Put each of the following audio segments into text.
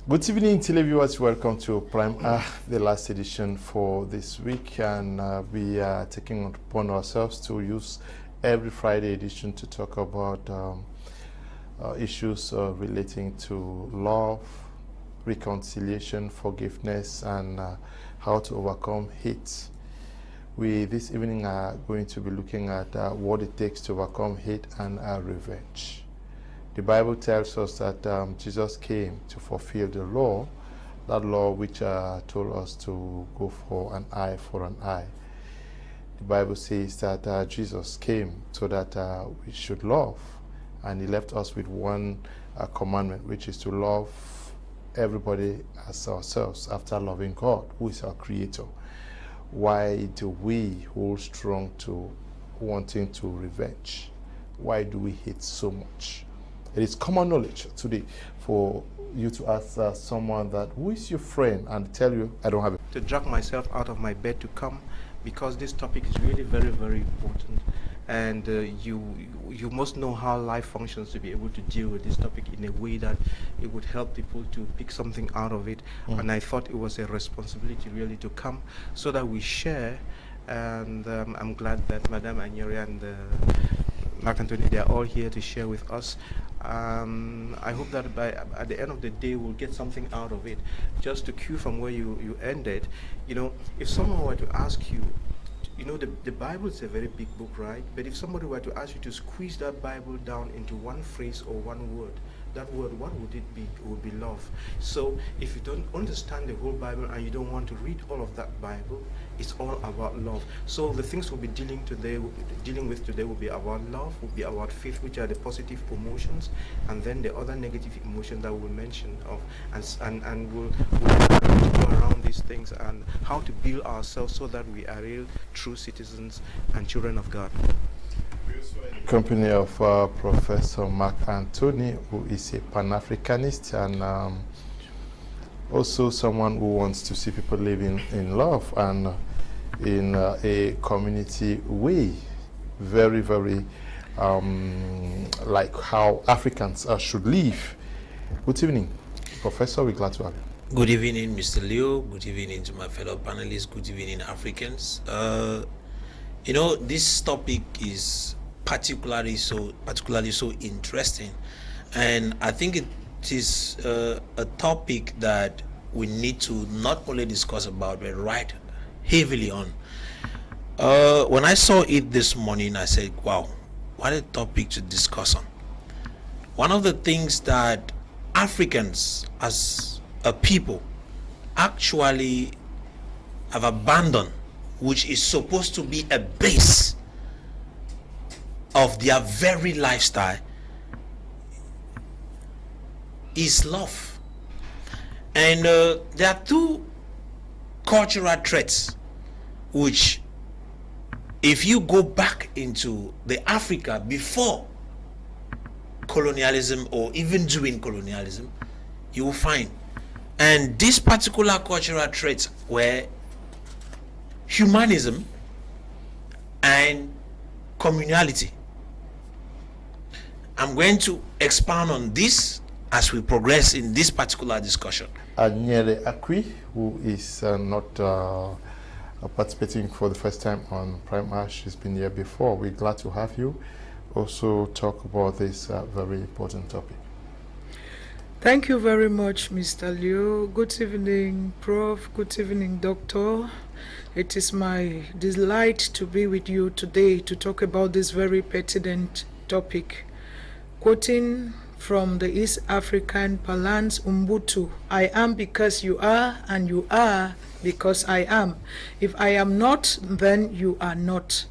Good evening, televiewers. Welcome to Prime the last edition for this week, and we are taking upon ourselves to use every Friday edition to talk about issues relating to love, reconciliation, forgiveness, and how to overcome hate. We this evening are going to be looking at what it takes to overcome hate and revenge. The Bible tells us that Jesus came to fulfill the law, that law which told us to go for an eye for an eye. The Bible says that Jesus came so that we should love, and he left us with one commandment, which is to love everybody as ourselves after loving God, who is our creator. Why do we hold strong to wanting to revenge? Why do we hate so much? It is common knowledge today for you to ask someone that, who is your friend, and tell you, I don't have it. To drag myself out of my bed to come, because this topic is really very, very important. And you must know how life functions to be able to deal with this topic in a way that it would help people to pick something out of it. And I thought it was a responsibility really to come so that we share. And I'm glad that Madame Anyere and Antony, they are all here to share with us. I hope that at the end of the day we'll get something out of it. Just to cue from where you ended, you know, if someone were to ask you, you know, the Bible is a very big book, right? But if somebody were to ask you to squeeze that Bible down into one phrase or one word, that word, what would it be? It would be love. So if you don't understand the whole Bible and you don't want to read all of that Bible, it's all about love. So the things we'll be dealing with today will be about love, will be about faith, which are the positive emotions, and then the other negative emotions that we'll mention of, and we'll go around these things and how to build ourselves so that we are real, true citizens and children of God. Company of Professor Antony, who is a Pan-Africanist and also someone who wants to see people living in love and in a community way, very, very like how Africans should live. Good evening, Professor. We're glad to have you. Good evening, Mr. Leo. Good evening to my fellow panelists. Good evening, Africans. You know, this topic is particularly so interesting, and I think it is a topic that we need to not only discuss about but write heavily on. When I saw it this morning, I said, wow, what a topic to discuss on. One of the things that Africans as a people actually have abandoned, which is supposed to be a base of their very lifestyle, is love. And there are two cultural traits which, if you go back into the Africa before colonialism or even during colonialism, you will find. And these particular cultural traits were humanism and communality. I'm going to expound on this as we progress in this particular discussion. Anyere Akwi, who is not participating for the first time on Prime, she's been here before. We're glad to have you also talk about this very important topic. Thank you very much, Mr. Leo. Good evening, Prof. Good evening, Doctor. It is my delight to be with you today to talk about this very pertinent topic. Quoting from the East African parlance Ubuntu, I am because you are, and you are because I am. If I am not, then you are not.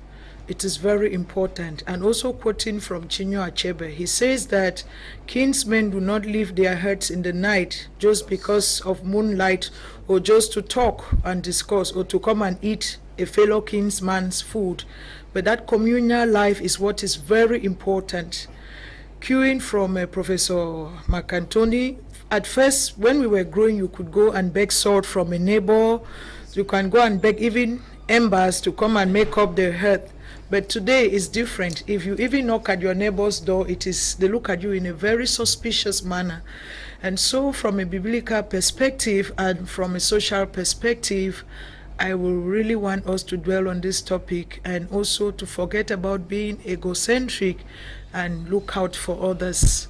It is very important. And also quoting from Chinua Achebe, he says that kinsmen do not leave their huts in the night just because of moonlight or just to talk and discuss or to come and eat a fellow kinsman's food. But that communal life is what is very important. Queuing from Professor Antony, at first when we were growing, you could go and beg salt from a neighbor. You can go and beg even embers to come and make up the hearth. But today is different. If you even knock at your neighbor's door, they look at you in a very suspicious manner. And so from a biblical perspective and from a social perspective, I will really want us to dwell on this topic and also to forget about being egocentric and look out for others.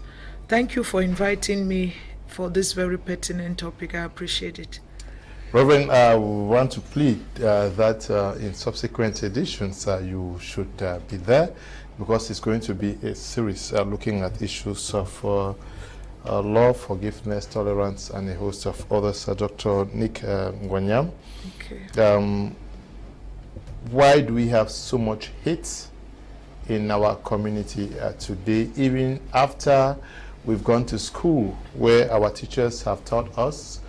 Thank you for inviting me for this very pertinent topic. I appreciate it. Reverend, I want to plead that in subsequent editions you should be there, because it's going to be a series looking at issues of love, forgiveness, tolerance, and a host of others. Dr. Nick Ngwanyam. Okay. Why do we have so much hate in our community today, even after we've gone to school, where our teachers have taught us,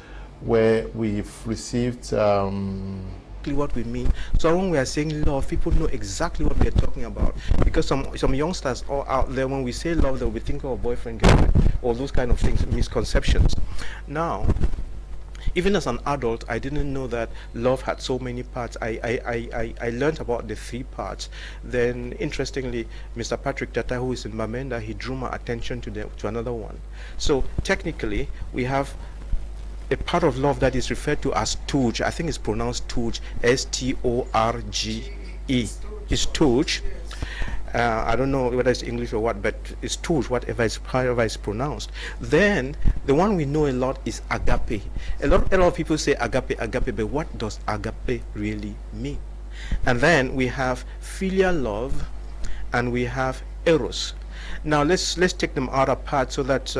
where we've received what we mean? So when we are saying love, people know exactly what we are talking about, because some youngsters all out there, when we say love, they'll be thinking of boyfriend, girlfriend, all those kind of things, misconceptions. Now, even as an adult, I didn't know that love had so many parts. I learned about the 3 parts. Then, interestingly, Mr. Patrick Tata, who is in Bamenda, he drew my attention to another one. So, technically, we have a part of love that is referred to as touch. I think it's pronounced touch, S-T-O-R-G-E. It's touch. I don't know whether it's English or what, but it's touch, however it's pronounced. Then the one we know a lot is agape. A lot of people say agape, but what does agape really mean? And then we have filial love, and we have eros. Now let's take them out apart so that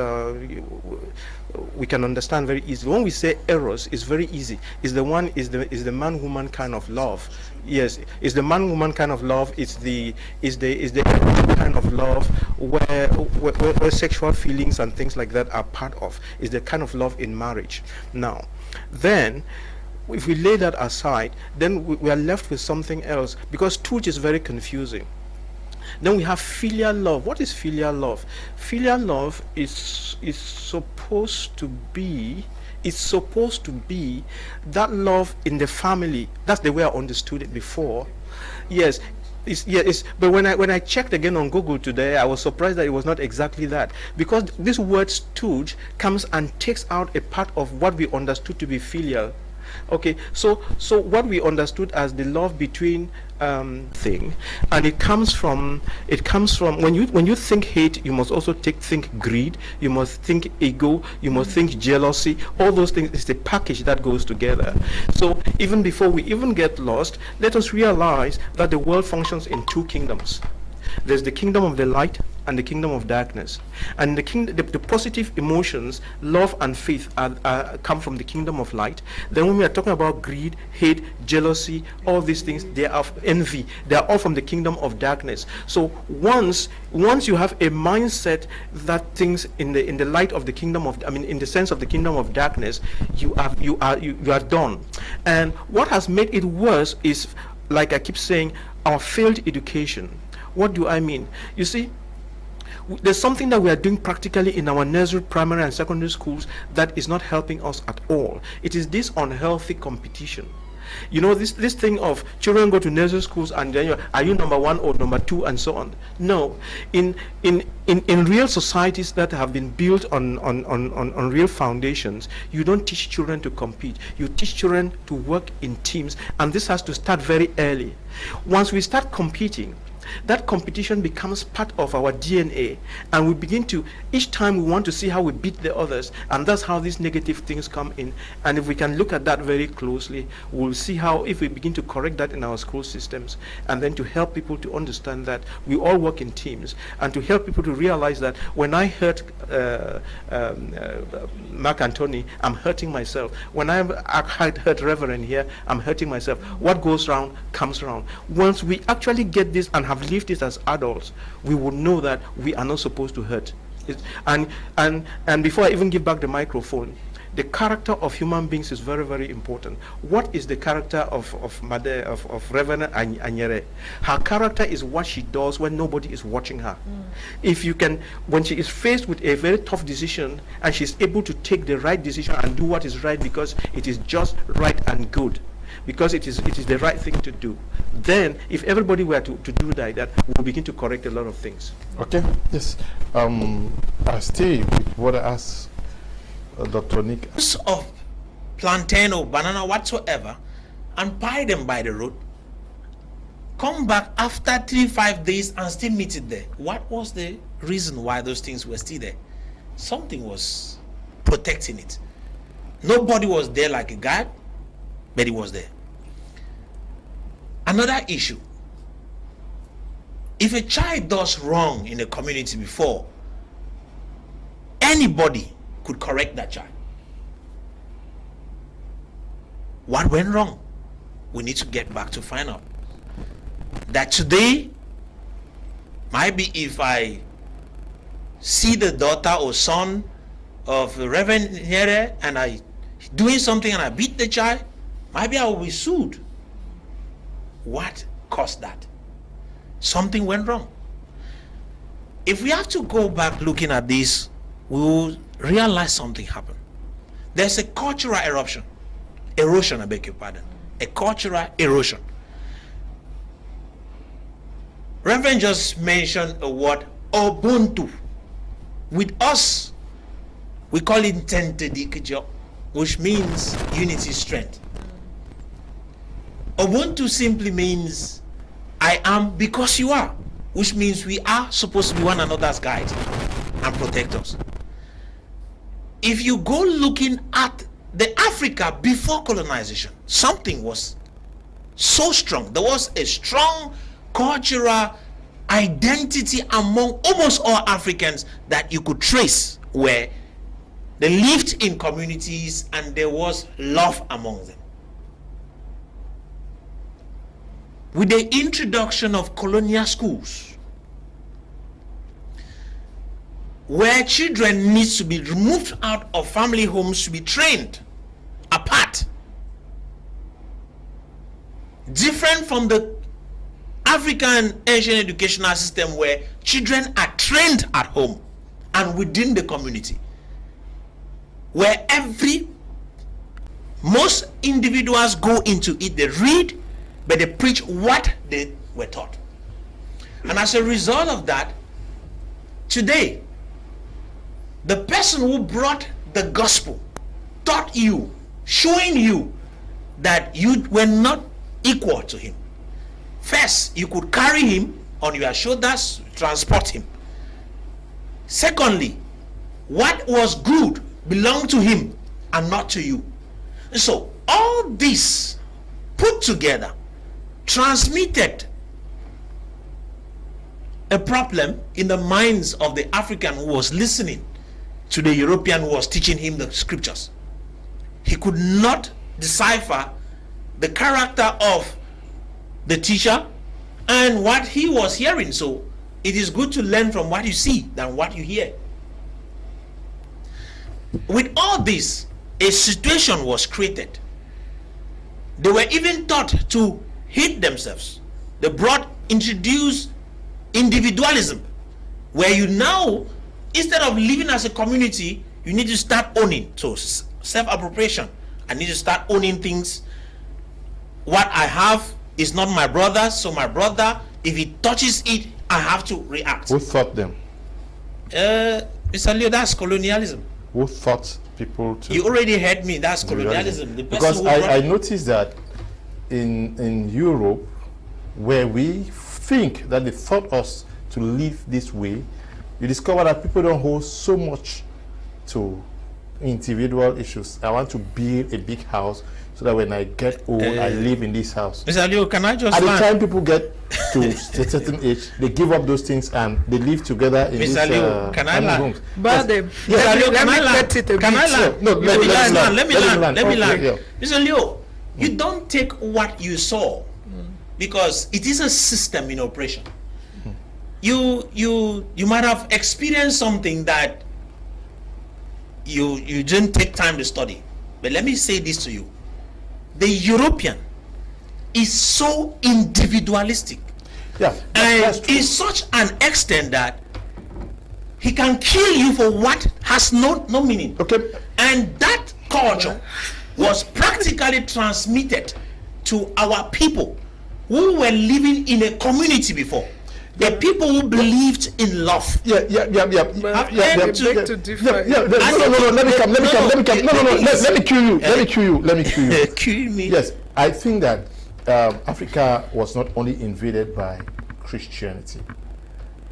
we can understand very easily. When we say eros, it's very easy. Is the man-woman kind of love. Yes, it's the man-woman kind of love. It's the erotic kind of love where sexual feelings and things like that are part of. Is the kind of love in marriage. Now, then, if we lay that aside, then we are left with something else, because touch is very confusing. Then we have filial love. What is filial love? Filial love is supposed to be that love in the family. That's the way I understood it before. Yes. But when I checked again on Google today, I was surprised that it was not exactly that, because this word stooge comes and takes out a part of what we understood to be filial. Okay, so what we understood as the love between thing, and it comes from when you think hate, you must also think greed, you must think ego, you must think jealousy. All those things is the package that goes together. So even before we even get lost, let us realize that the world functions in 2 kingdoms. There's the kingdom of the light and the kingdom of darkness. And the positive emotions, love and faith, come from the kingdom of light. Then when we are talking about greed, hate, jealousy, all these things, they are envy, they are all from the kingdom of darkness. So once you have a mindset that things in the light of the kingdom of, in the sense of the kingdom of darkness, you are done. And what has made it worse is, like I keep saying, our failed education. What do I mean? You see, there's something that we are doing practically in our nursery, primary, and secondary schools that is not helping us at all. It is this unhealthy competition. You know, this thing of children go to nursery schools and then are you number 1 or number 2 and so on. No, in real societies that have been built on real foundations, you don't teach children to compete. You teach children to work in teams, and this has to start very early. Once we start competing, that competition becomes part of our DNA, and we begin to, each time we want to see how we beat the others, and that's how these negative things come in. And if we can look at that very closely, we'll see how, if we begin to correct that in our school systems, and then to help people to understand that we all work in teams, and to help people to realize that when I hurt Mark Antony, I'm hurting myself. When I hurt Reverend here, I'm hurting myself. What goes round comes round. Once we actually get this and have lived this as adults, we would know that we are not supposed to hurt. And before I even give back the microphone, the character of human beings is very, very important. What is the character of Reverend Anyere? Her character is what she does when nobody is watching her. If you can, when she is faced with a very tough decision and she's able to take the right decision and do what is right because it is just right and good, because it is the right thing to do. Then, if everybody were to do that we'll begin to correct a lot of things. Okay, yes. I stay with what I asked Dr. Nick. Of plantain or banana whatsoever and buy them by the road, come back after 3-5 days and still meet it there. What was the reason why those things were still there? Something was protecting it. Nobody was there like a guard, but it was there. Another issue: if a child does wrong in a community before, anybody could correct that child. What went wrong? We need to get back to find out. That today, maybe if I see the daughter or son of the Reverend Anyere and I doing something and I beat the child, maybe I will be sued. What caused that? Something went wrong. If we have to go back looking at this, we will realize something happened. There's a cultural erosion, I beg your pardon, a cultural erosion. Reverend just mentioned a word, Ubuntu. With us, we call it Tentedikjo, which means unity, strength. Ubuntu simply means I am because you are, which means we are supposed to be one another's guide and protectors. If you go looking at the Africa before colonization, something was so strong. There was a strong cultural identity among almost all Africans that you could trace, where they lived in communities and there was love among them. With the introduction of colonial schools, where children need to be removed out of family homes to be trained apart, different from the African Asian educational system where children are trained at home and within the community, where most individuals go into it, they read, but they preach what they were taught. And as a result of that, today, the person who brought the gospel taught you, showing you that you were not equal to him. First, you could carry him on your shoulders, transport him. Secondly, what was good belonged to him and not to you. So all this put together transmitted a problem in the minds of the African who was listening to the European who was teaching him the scriptures. He could not decipher the character of the teacher and what he was hearing. So it is good to learn from what you see than what you hear. With all this, a situation was created. They were even taught to hate themselves. They introduced individualism, where you now, instead of living as a community, you need to start owning. So self-appropriation. I need to start owning things. What I have is not my brother's, so my brother, if he touches it, I have to react. Who taught them? Mr. Leo, that's colonialism. Who taught people to? You already heard me, that's colonialism. The because I noticed that in Europe, where we think that they taught us to live this way, you discover that people don't hold so much to individual issues. I want to build a big house so that when I get old, I live in this house. Mr. Leo, can I just At the time people get to a certain age, they give up those things and they live together in Mr. Leo, can I learn? homes. But Mr. Leo, can I learn? Can I learn? No, let me learn. Yeah. Mr. Leo, you don't take what you saw, because it is a system in operation. You might have experienced something that you didn't take time to study. But let me say this to you. The European is so individualistic. Yeah, and is such an extent that he can kill you for what has no meaning. Okay. And that culture was practically transmitted to our people who were living in a community before. The people who believed in love. No. Let me cue you. Cue me. Yes, I think that Africa was not only invaded by Christianity.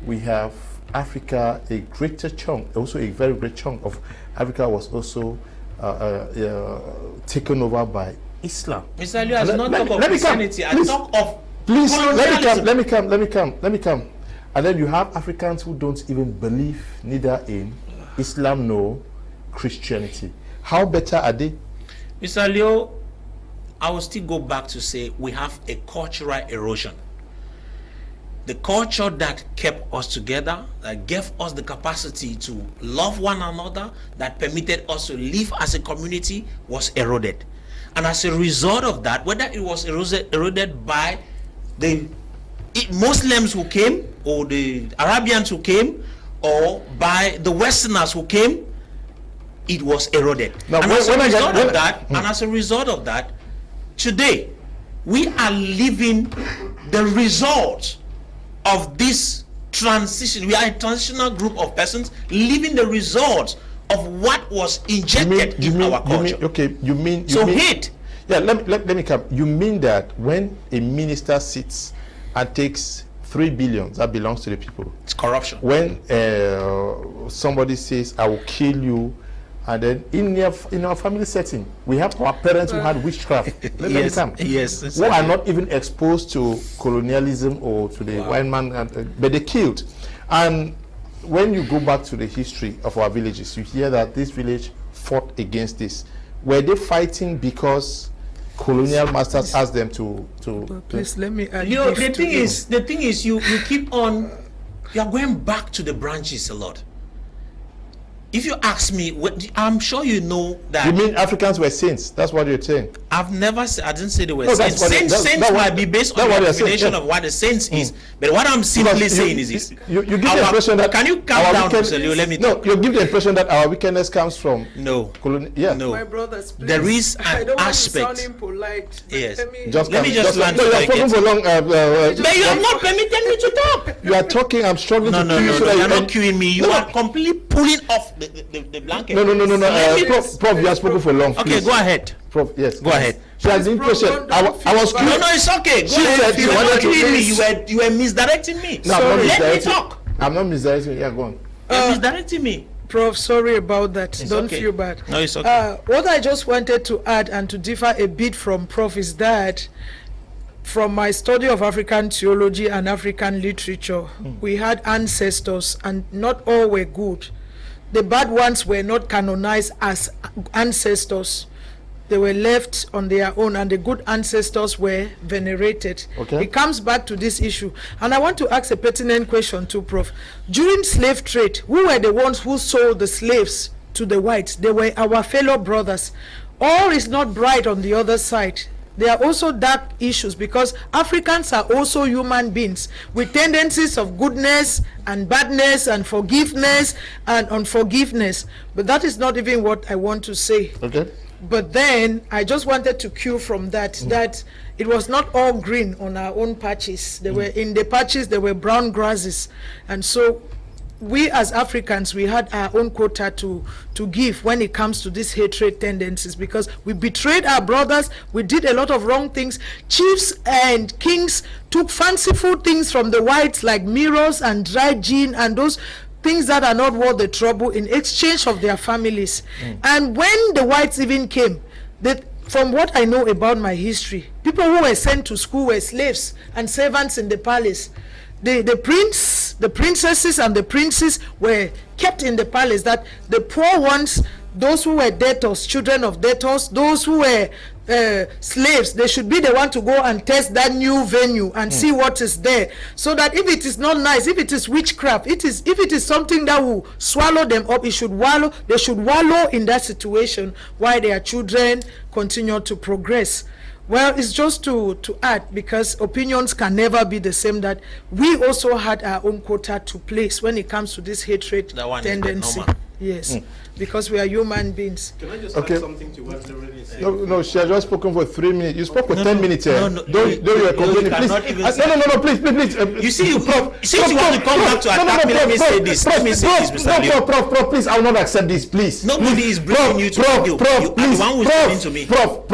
We have Africa, a greater chunk, also a very great chunk of Africa was also taken over by Islam. Mr. Liu, I did not talk of Christianity. I talk of please, let me come. And then you have Africans who don't even believe neither in Islam nor Christianity. How better are they? Mr. Leo, I will still go back to say we have a cultural erosion. The culture that kept us together, that gave us the capacity to love one another, that permitted us to live as a community, was eroded. And as a result of that, whether it was eroded by the Muslims who came, or the Arabians who came, or by the Westerners who came, it was eroded. Now, and as a result of that, today we are living the result of this transition. We are a transitional group of persons living the result of what was injected in our culture. Hate. Yeah, let me come. You mean that when a minister sits and takes 3 billion that belongs to the people, it's corruption. When somebody says, I will kill you, and then in our family setting, we have our parents who had witchcraft. Let me come. Yes. Who are not even exposed to colonialism or to the white man, but they killed. And when you go back to the history of our villages, you hear that this village fought against this. Were they fighting because colonial masters asked them to please let me add. The thing is you keep on, you are going back to the branches a lot. If you ask me, I'm sure you know that. You mean Africans were saints? That's what you're saying. I've never said, I didn't say they were saints. Saints might be based on the definition of what a saint is. But what I'm simply saying is this. You give the impression that. Can you calm down, Mr. Leo? Let me talk. No, you give the impression that our wickedness comes from. No. No. My brothers, please. There is an I don't aspect. Want to sound impolite. Yes. Let me just land. No, you're talking for long. But you are not permitting me to talk. You are talking. I'm struggling to cue you. No, you're not cueing me. You are completely pulling off the blanket. No. Prof, you have spoken for long. Okay, go ahead. Prof, yes. Go ahead. She has been patient. I was No, it's okay. She said you were not cueing me. You were misdirecting me. No, let me talk. I'm not misdirecting. Yeah, go on. You're misdirecting me. Prof, sorry about that. Don't okay. feel bad. No, it's okay. What I just wanted to add and to differ a bit from Prof is that from my study of African theology and African literature, we had ancestors and not all were good. The bad ones were not canonized as ancestors. They were left on their own, and the good ancestors were venerated. Okay. It comes back to this issue. And I want to ask a pertinent question to Prof. During slave trade, who were the ones who sold the slaves to the whites? They were our fellow brothers. All is not bright on the other side. There are also dark issues because Africans are also human beings with tendencies of goodness and badness and forgiveness and unforgiveness. But that is not even what I want to say. Okay. But then I just wanted to cue from that, that it was not all green on our own patches. There were in the patches, there were brown grasses. And so we as Africans, we had our own quota to give when it comes to these hatred tendencies, because we betrayed our brothers, we did a lot of wrong things. Chiefs and kings took fanciful things from the whites like mirrors and dried gin and those things that are not worth the trouble in exchange of their families. And when the whites even came, from what I know about my history, people who were sent to school were slaves and servants in the palace. The prince, the princesses and the princes were kept in the palace, that the poor ones, those who were debtors, children of debtors, those who were slaves, they should be the one to go and test that new venue and see what is there, so that if it is not nice, if it is witchcraft, if it is something that will swallow them up, they should wallow in that situation while their children continue to progress. Well, it's just to add, because opinions can never be the same, that we also had our own quota to place when it comes to this hatred tendency. Yes, because we are human beings. Can I just add something to what Lorraine said? No, she has just spoken for 3 minutes. You spoke for 10 minutes. No, don't you are complaining, please. No, please. You see, Prof, since you want to come back to attack me, let me say this. Let me say this, Mr. Leo. Prof, please, I will not accept this, please. Nobody is bringing you to radio. You are the one who is talking to me. Prof,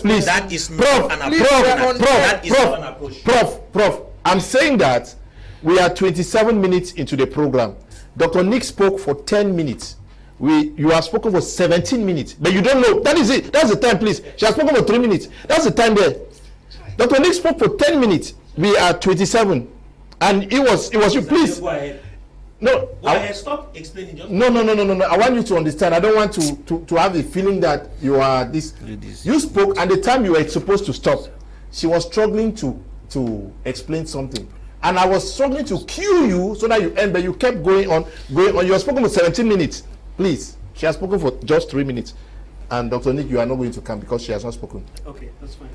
please. That is not an approach. That is not an approach. Prof, I'm saying that we are 27 minutes into the program. Dr. Nick spoke for 10 minutes. You have spoken for 17 minutes, but you don't know. That is it. That's the time, please. She has spoken for 3 minutes. That's the time there. Dr. Nick spoke for 10 minutes. We are 27, and it was you. Please. Go ahead. No. Go ahead. Stop explaining. Just No. I want you to understand. I don't want to have a feeling that you are this. You spoke, and the time you were supposed to stop, she was struggling to explain something. And I was struggling to cue you so that you end, but you kept going on. You have spoken for 17 minutes. Please. She has spoken for just 3 minutes. And Dr. Nick, you are not going to come because she has not spoken. Okay, that's fine.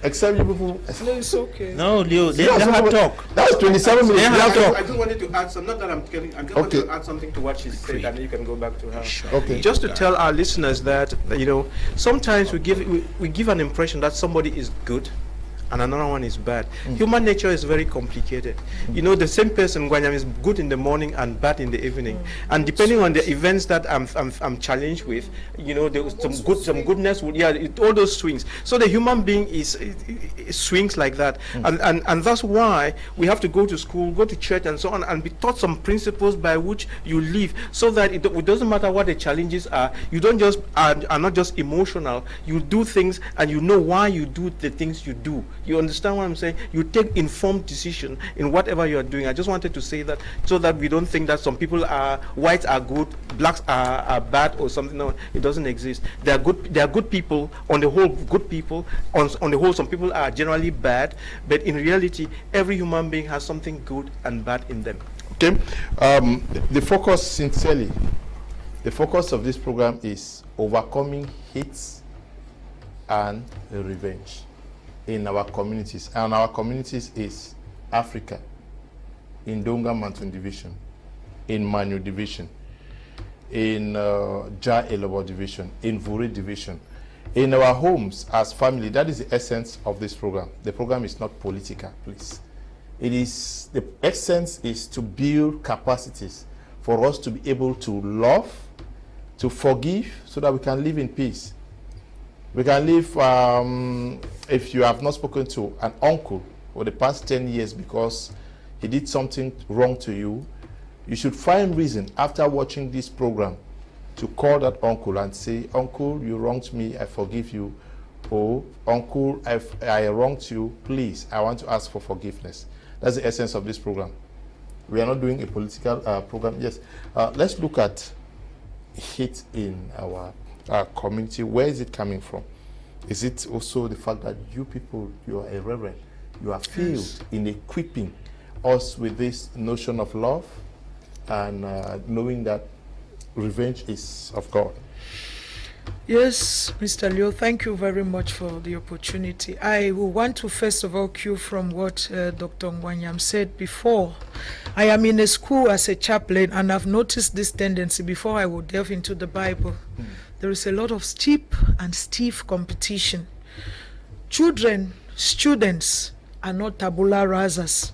Except you people. No, it's okay. No, Leo, they have talk. That was 27 minutes. I just wanted to add some, not that I'm telling, I just wanted to add something to what she said, and then you can go back to her. Okay. Just to tell our listeners that, sometimes we give an impression that somebody is good and another one is bad. Human nature is very complicated. The same person, Ngwanyam, is good in the morning and bad in the evening. And depending on the events that I'm challenged with, there was some goodness, all those swings. So the human being it swings like that. And that's why we have to go to school, go to church and so on, and be taught some principles by which you live, so that it doesn't matter what the challenges are. You don't just are not just emotional. You do things and you know why you do the things you do. You understand what I'm saying? You take informed decision in whatever you are doing. I just wanted to say that so that we don't think that some people whites are good, blacks are bad or something. No, it doesn't exist. They are good people, on the whole good people. On the whole, some people are generally bad, but in reality, every human being has something good and bad in them. Okay. The focus of this program is overcoming hate and revenge in our communities, and our communities is Africa, in Donga Mountain Division, in Manu Division, in Ja Elobo Division, in Vuri Division, in our homes as family. That is the essence of this program. The program is not political, please. The essence is to build capacities for us to be able to love, to forgive, so that we can live in peace. We can live, if you have not spoken to an uncle for the past 10 years because he did something wrong to you, you should find reason after watching this program to call that uncle and say, "Uncle, you wronged me, I forgive you." Or, "Uncle, I wronged you, please, I want to ask for forgiveness." That's the essence of this program. We are not doing a political program. Yes, let's look at hate in our community. Where is it coming from? Is it also the fact that you people, you are irreverent, you are failed in equipping us with this notion of love and knowing that revenge is of God? Yes, Mr. Leo, thank you very much for the opportunity. I will want to first of all cue from what Dr. Ngwanyam said before. I am in a school as a chaplain, and I've noticed this tendency before I will delve into the Bible. There is a lot of steep and stiff competition. Students are not tabula rasas.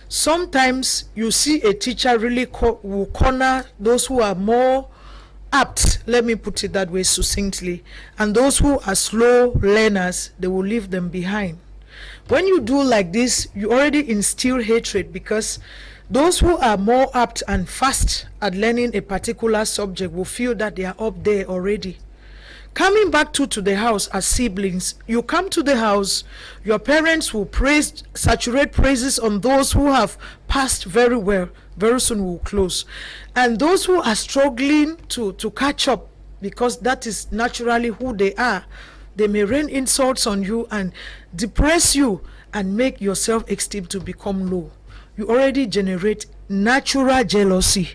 Sometimes you see a teacher really will corner those who are more apt, let me put it that way succinctly, and those who are slow learners, they will leave them behind. When you do like this, you already instill hatred, because those who are more apt and fast at learning a particular subject will feel that they are up there already. Coming back to the house as siblings, you come to the house, your parents will saturate praises on those who have passed very well. Very soon we'll close. And those who are struggling to catch up, because that is naturally who they are, they may rain insults on you and depress you and make your self-esteem to become low. You already generate natural jealousy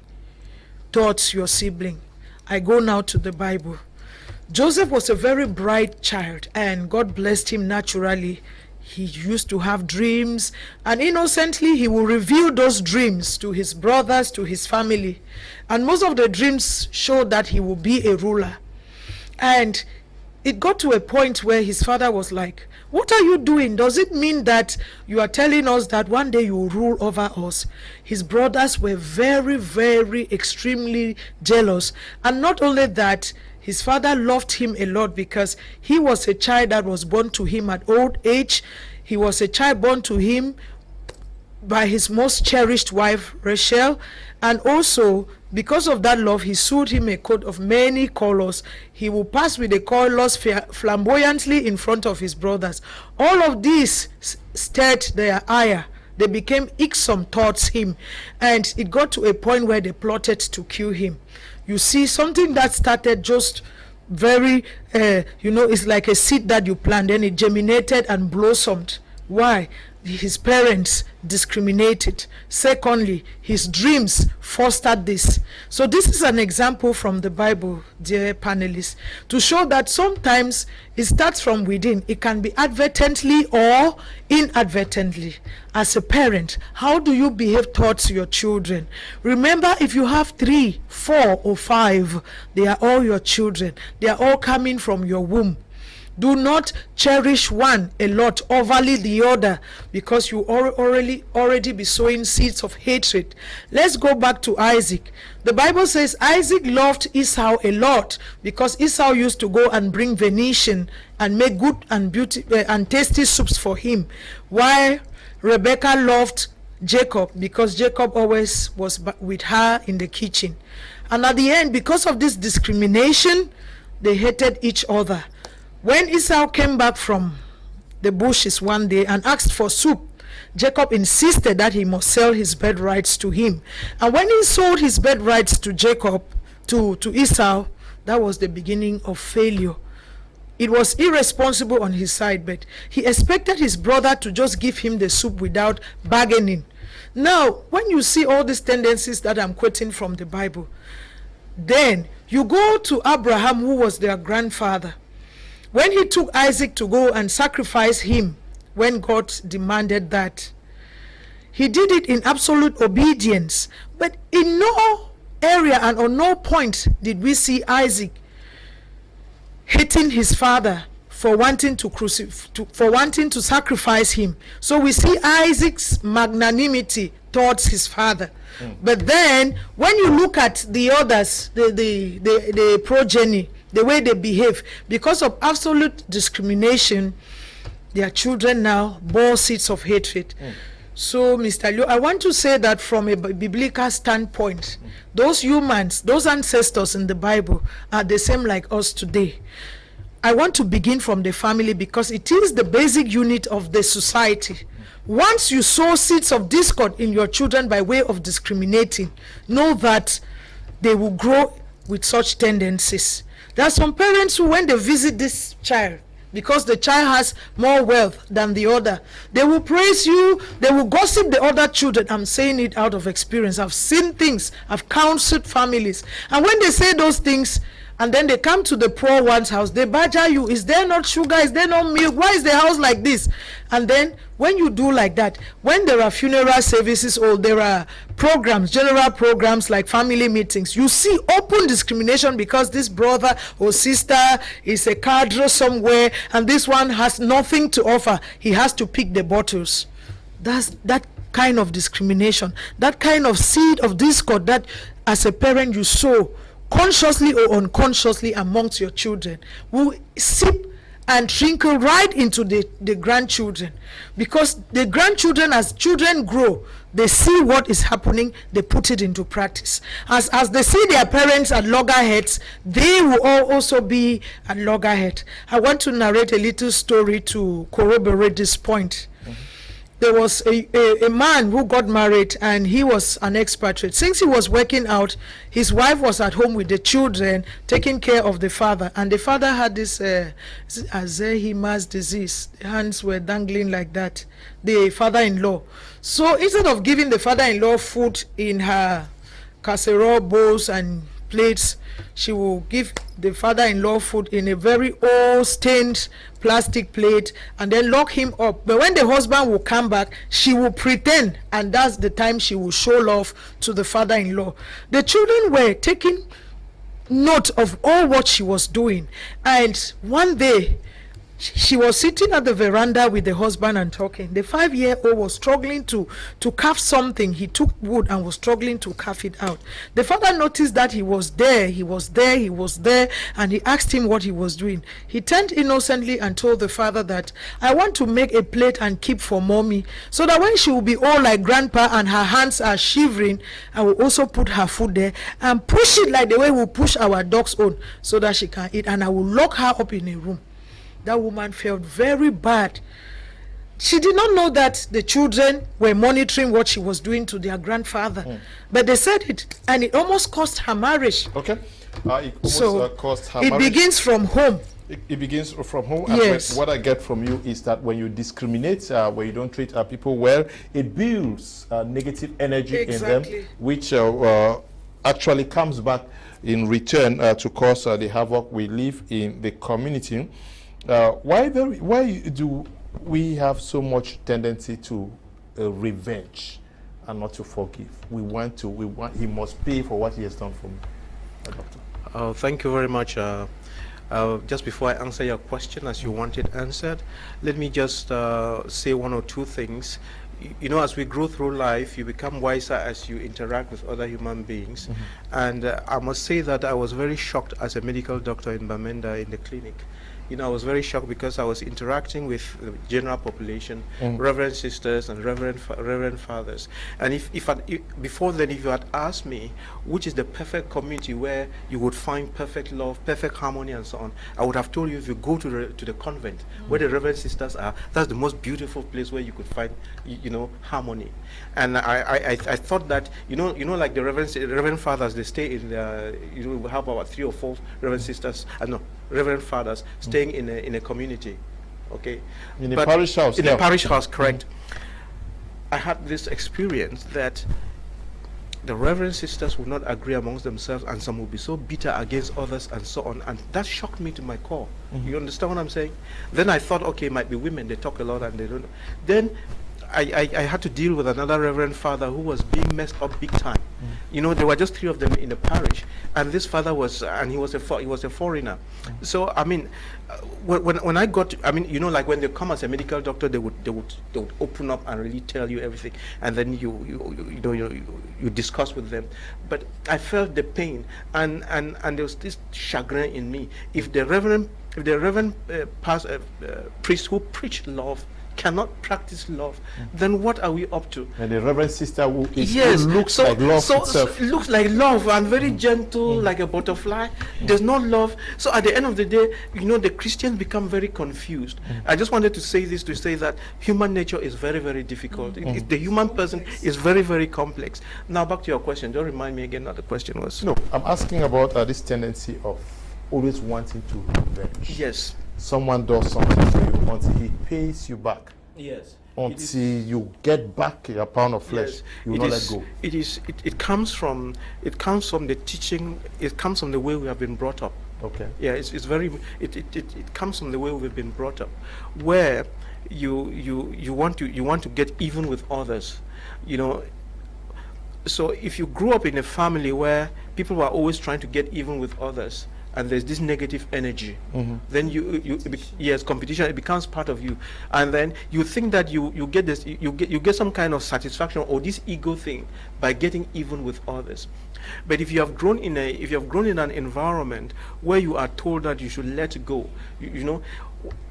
towards your sibling. I go now to the Bible. Joseph was a very bright child, and God blessed him naturally. he used to have dreams, and innocently he will reveal those dreams to his brothers, to his family. And most of the dreams showed that he will be a ruler. And it got to a point where his father was like, what are you doing? Does it mean that you are telling us that one day you will rule over us? His brothers were very, very extremely jealous. And not only that, his father loved him a lot because he was a child that was born to him at old age. He was a child born to him by his most cherished wife, Rachel. And also, because of that love, he sewed him a coat of many colors. He will pass with the colors flamboyantly in front of his brothers. All of these stirred their ire. They became irksome towards him. And it got to a point where they plotted to kill him. You see, something that started just very, it's like a seed that you plant, and it germinated and blossomed. Why? His parents discriminated. Secondly, his dreams fostered this. So this is an example from the Bible, dear panelists, to show that sometimes it starts from within. It can be advertently or inadvertently. As a parent, how do you behave towards your children? Remember, if you have 3, 4, or 5, they are all your children. They are all coming from your womb. Do not cherish one a lot, overly the other, because you already be sowing seeds of hatred. Let's go back to Isaac. The Bible says Isaac loved Esau a lot because Esau used to go and bring venison and make good and and tasty soups for him, while Rebekah loved Jacob because Jacob always was with her in the kitchen. And at the end, because of this discrimination, they hated each other. When Esau came back from the bushes one day and asked for soup, Jacob insisted that he must sell his birthrights to him. And when he sold his birthrights to Jacob, to Esau, that was the beginning of failure. It was irresponsible on his side, but he expected his brother to just give him the soup without bargaining. Now, when you see all these tendencies that I'm quoting from the Bible, then you go to Abraham, who was their grandfather. When he took Isaac to go and sacrifice him, when God demanded that, he did it in absolute obedience. But in no area and on no point did we see Isaac hating his father for wanting to sacrifice him. So we see Isaac's magnanimity towards his father. But then when you look at the others, the progeny, the way they behave, because of absolute discrimination, their children now bore seeds of hatred. So, Mr. Liu, I want to say that from a biblical standpoint, those humans, those ancestors in the Bible are the same like us today. I want to begin from the family because it is the basic unit of the society. Once you sow seeds of discord in your children by way of discriminating, know that they will grow with such tendencies. There are some parents who, when they visit this child, because the child has more wealth than the other, they will praise you, they will gossip the other children. I'm saying it out of experience. I've seen things, I've counseled families. And when they say those things, and then they come to the poor one's house, they badger you. Is there not sugar? Is there not milk? Why is the house like this? And then when you do like that, when there are funeral services or there are programs, general programs like family meetings, you see open discrimination because this brother or sister is a cadre somewhere and this one has nothing to offer. He has to pick the bottles. That's that kind of discrimination, that kind of seed of discord that as a parent you sow consciously or unconsciously amongst your children will seep and trickle right into the grandchildren, because the grandchildren, as children grow, they see what is happening, they put it into practice. As they see their parents at loggerheads, they will also be at loggerhead. I want to narrate a little story to corroborate this point. There was a man who got married and he was an expatriate. Since he was working out, his wife was at home with the children, taking care of the father. And the father had this Alzheimer's disease. The hands were dangling like that, the father-in-law. So instead of giving the father-in-law food in her casserole bowls and plates. She will give the father-in-law food in a very old stained plastic plate and then lock him up. But when the husband will come back, she will pretend, and that's the time she will show love to the father-in-law. The children were taking note of all what she was doing, and one day she was sitting at the veranda with the husband and talking. The 5-year-old was struggling to carve something. He took wood and was struggling to carve it out. The father noticed that he was there, and he asked him what he was doing. He turned innocently and told the father that, I want to make a plate and keep for mommy, so that when she will be old like grandpa and her hands are shivering, I will also put her food there and push it like the way we push our dog's own, so that she can eat, and I will lock her up in a room. That woman felt very bad. She did not know that the children were monitoring what she was doing to their grandfather. But they said it, and it almost cost her marriage. Okay. It almost cost her marriage. It begins from home. It begins from home. Yes. And what I get from you is that when you discriminate, when you don't treat people well, it builds negative energy in them, which actually comes back in return to cause the havoc we live in the community. Why do we have so much tendency to revenge and not to forgive? He must pay for what he has done for me. Doctor. Thank you very much. Just before I answer your question as you want it answered, let me just say one or two things. You know, as we grow through life, you become wiser as you interact with other human beings. And I must say that I was very shocked as a medical doctor in Bamenda in the clinic. You know, I was very shocked because I was interacting with the general population, reverend sisters and reverend fathers. And if before then, if you had asked me which is the perfect community where you would find perfect love, perfect harmony, and so on, I would have told you, if you go to the convent where the reverend sisters are, that's the most beautiful place where you could find, you know, harmony. And I thought that, you know, like the reverend fathers, they stay in the, you know, we have about 3 or 4 reverend sisters, reverend fathers staying in a community, okay, in a parish house. In a parish house, correct. I had this experience that the reverend sisters would not agree amongst themselves, and some would be so bitter against others and so on, and that shocked me to my core. You understand what I'm saying? Then I thought, okay, it might be women, they talk a lot and they don't. Then I had to deal with another reverend father who was being messed up big time. You know, there were just 3 of them in the parish, and this father was, and he was a foreigner. So I mean, when I got, I mean, you know, like when they come as a medical doctor, they would open up and really tell you everything, and then you discuss with them. But I felt the pain, and there was this chagrin in me. If the reverend priest who preached love cannot practice love, then what are we up to? And the reverend sister who looks like love itself. Looks like love and very gentle, like a butterfly. There's no love. So at the end of the day, you know, the Christians become very confused. I just wanted to say this to say that human nature is very, very difficult. The human person is very, very complex. Now back to your question. Don't remind me again what the question was. No, I'm asking about this tendency of always wanting to revenge. Yes. Someone does something to you until he pays you back. Yes. Until you get back a pound of flesh, yes. You will not let go. It comes from the teaching. It comes from the way we have been brought up. Okay. Yeah, it comes from the way we've been brought up, where you want to get even with others, you know. So if you grew up in a family where people were always trying to get even with others, and there's this negative energy, then yes, competition, it becomes part of you, and then you think that you get some kind of satisfaction or this ego thing by getting even with others. But if you have grown in an environment where you are told that you should let go, you know,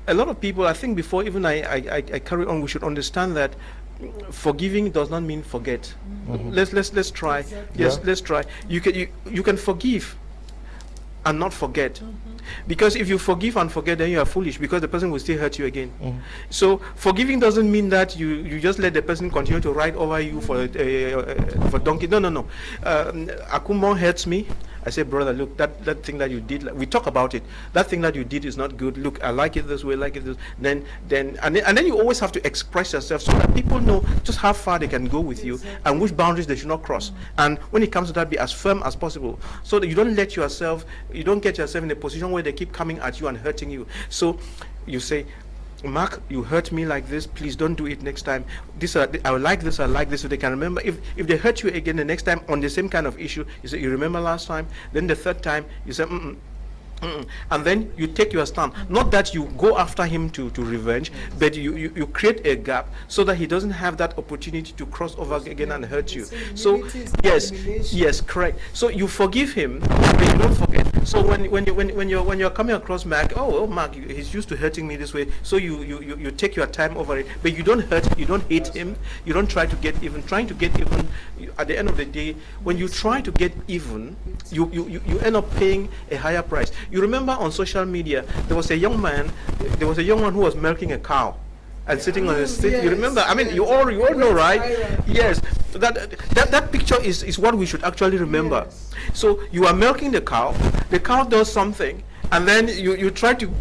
a lot of people, I think before even I carry on, we should understand that forgiving does not mean forget. Let's try. Exactly. Yes, let's try. You can forgive and not forget, because if you forgive and forget, then you are foolish, because the person will still hurt you again. So forgiving doesn't mean that you just let the person continue to ride over you for donkey. No. Akumon hurts me, I say, brother, look, that thing that you did, like, we talk about it. That thing that you did is not good. Look, I like it this way, like it this. And then you always have to express yourself so that people know just how far they can go with you and which boundaries they should not cross. And when it comes to that, be as firm as possible, so that you don't get yourself in a position where they keep coming at you and hurting you. So you say, Mark, you hurt me like this, please don't do it next time. I like this, so they can remember. If they hurt you again the next time on the same kind of issue, you say, you remember last time? Then the third time, you say, and then you take your stand. Not that you go after him to revenge, but you create a gap so that he doesn't have that opportunity to cross over again and hurt you. So yes, correct. So you forgive him, but you don't forget. So when you're coming across Mark, Mark, he's used to hurting me this way. So you take your time over it, but you don't hate him. You don't try to get even. Trying to get even, at the end of the day, when you try to get even, you end up paying a higher price. You remember on social media, there was a young man who was milking a cow and sitting on a seat. Yes, you remember? I mean, you all know, right? Yes. That picture is what we should actually remember. Yes. So you are milking the cow does something, and then you try to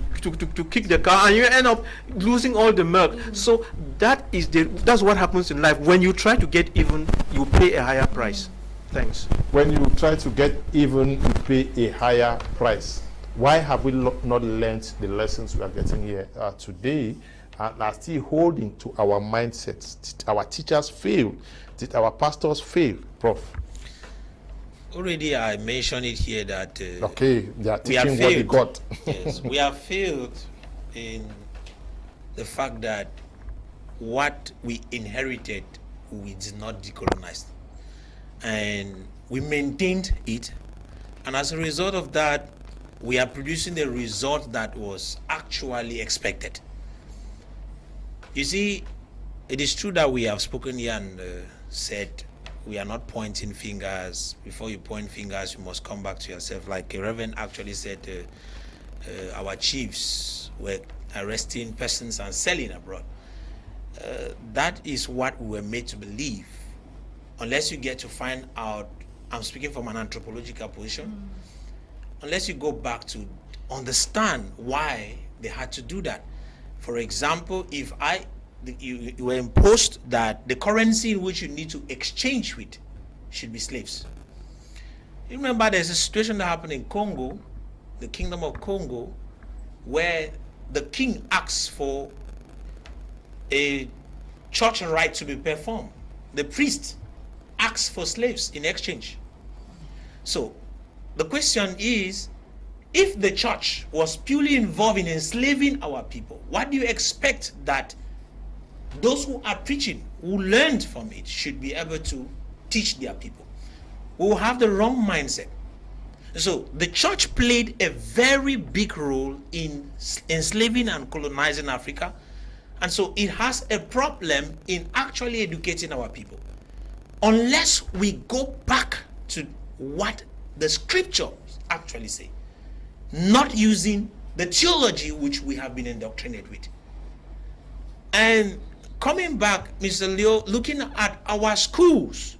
kick the cow, and you end up losing all the milk. So that's what happens in life. When you try to get even, you pay a higher price. Thanks. When you try to get even, you pay a higher price. Why have we not learned the lessons we are getting here today and are still holding to our mindsets? Did our teachers fail? Did our pastors fail, Prof? Already I mentioned it here that okay, they are teaching what they got. Yes, we have failed in the fact that what we inherited, we did not decolonize. And we maintained it. And as a result of that, we are producing the result that was actually expected. You see, it is true that we have spoken here and said we are not pointing fingers. Before you point fingers, you must come back to yourself. Like a Reverend actually said, our chiefs were arresting persons and selling abroad. That is what we were made to believe. Unless you get to find out, I'm speaking from an anthropological position, unless you go back to understand why they had to do that. For example, if you were imposed that the currency in which you need to exchange with should be slaves. You remember there's a situation that happened in Congo, the Kingdom of Congo, where the king asks for a church rite to be performed. The priest asks for slaves in exchange. So the question is, if the church was purely involved in enslaving our people, what do you expect that those who are preaching, who learned from it, should be able to teach their people? We will have the wrong mindset. So the church played a very big role in enslaving and colonizing Africa, and so it has a problem in actually educating our people. Unless we go back to what the scriptures actually say, not using the theology which we have been indoctrinated with. And coming back, Mr. Leo, looking at our schools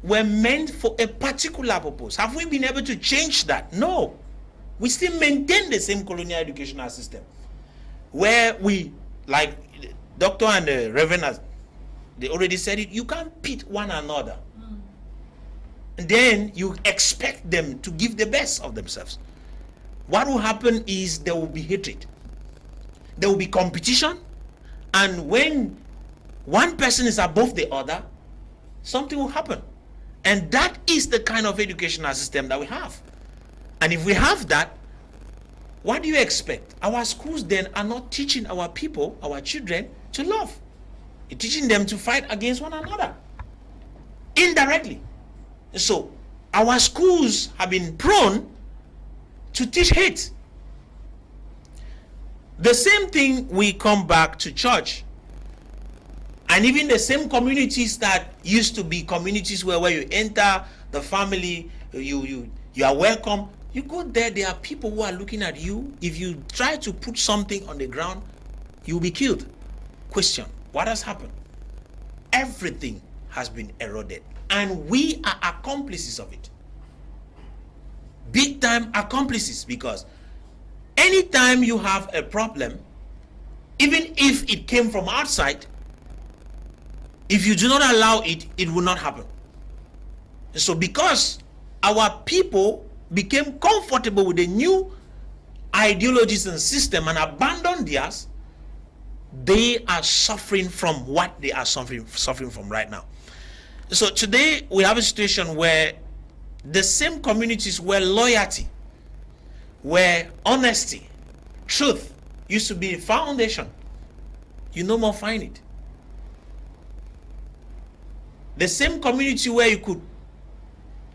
were meant for a particular purpose. Have we been able to change that? No. We still maintain the same colonial educational system, where we, like Doctor and the Reverend, they already said it, you can't pit one another. And then you expect them to give the best of themselves. What will happen is there will be hatred. There will be competition. And when one person is above the other, something will happen. And that is the kind of educational system that we have. And if we have that, what do you expect? Our schools then are not teaching our people, our children, to love. You're teaching them to fight against one another, indirectly. So our schools have been prone to teach hate. The same thing, we come back to church. And even the same communities that used to be communities where you enter the family, you are welcome. You go there are people who are looking at you. If you try to put something on the ground, you'll be killed. Question, what has happened? Everything has been eroded. And we are accomplices of it. big time accomplices, because anytime you have a problem, even if it came from outside, if you do not allow it, it will not happen. So because our people became comfortable with the new ideologies and system and abandoned theirs, they are suffering from what they are suffering from right now. So today we have a situation where the same communities where loyalty, where honesty, truth used to be a foundation, you no more find it. The same community where you could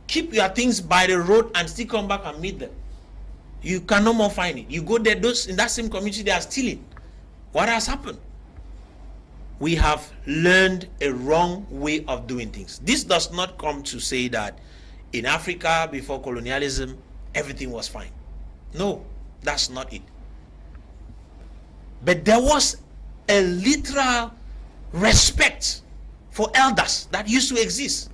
keep your things by the road and still come back and meet them, you can no more find it. You go there, those in that same community, they are stealing. What has happened? We have learned a wrong way of doing things. This does not come to say that in Africa before colonialism everything was fine. No, that's not it. But there was a literal respect for elders that used to exist.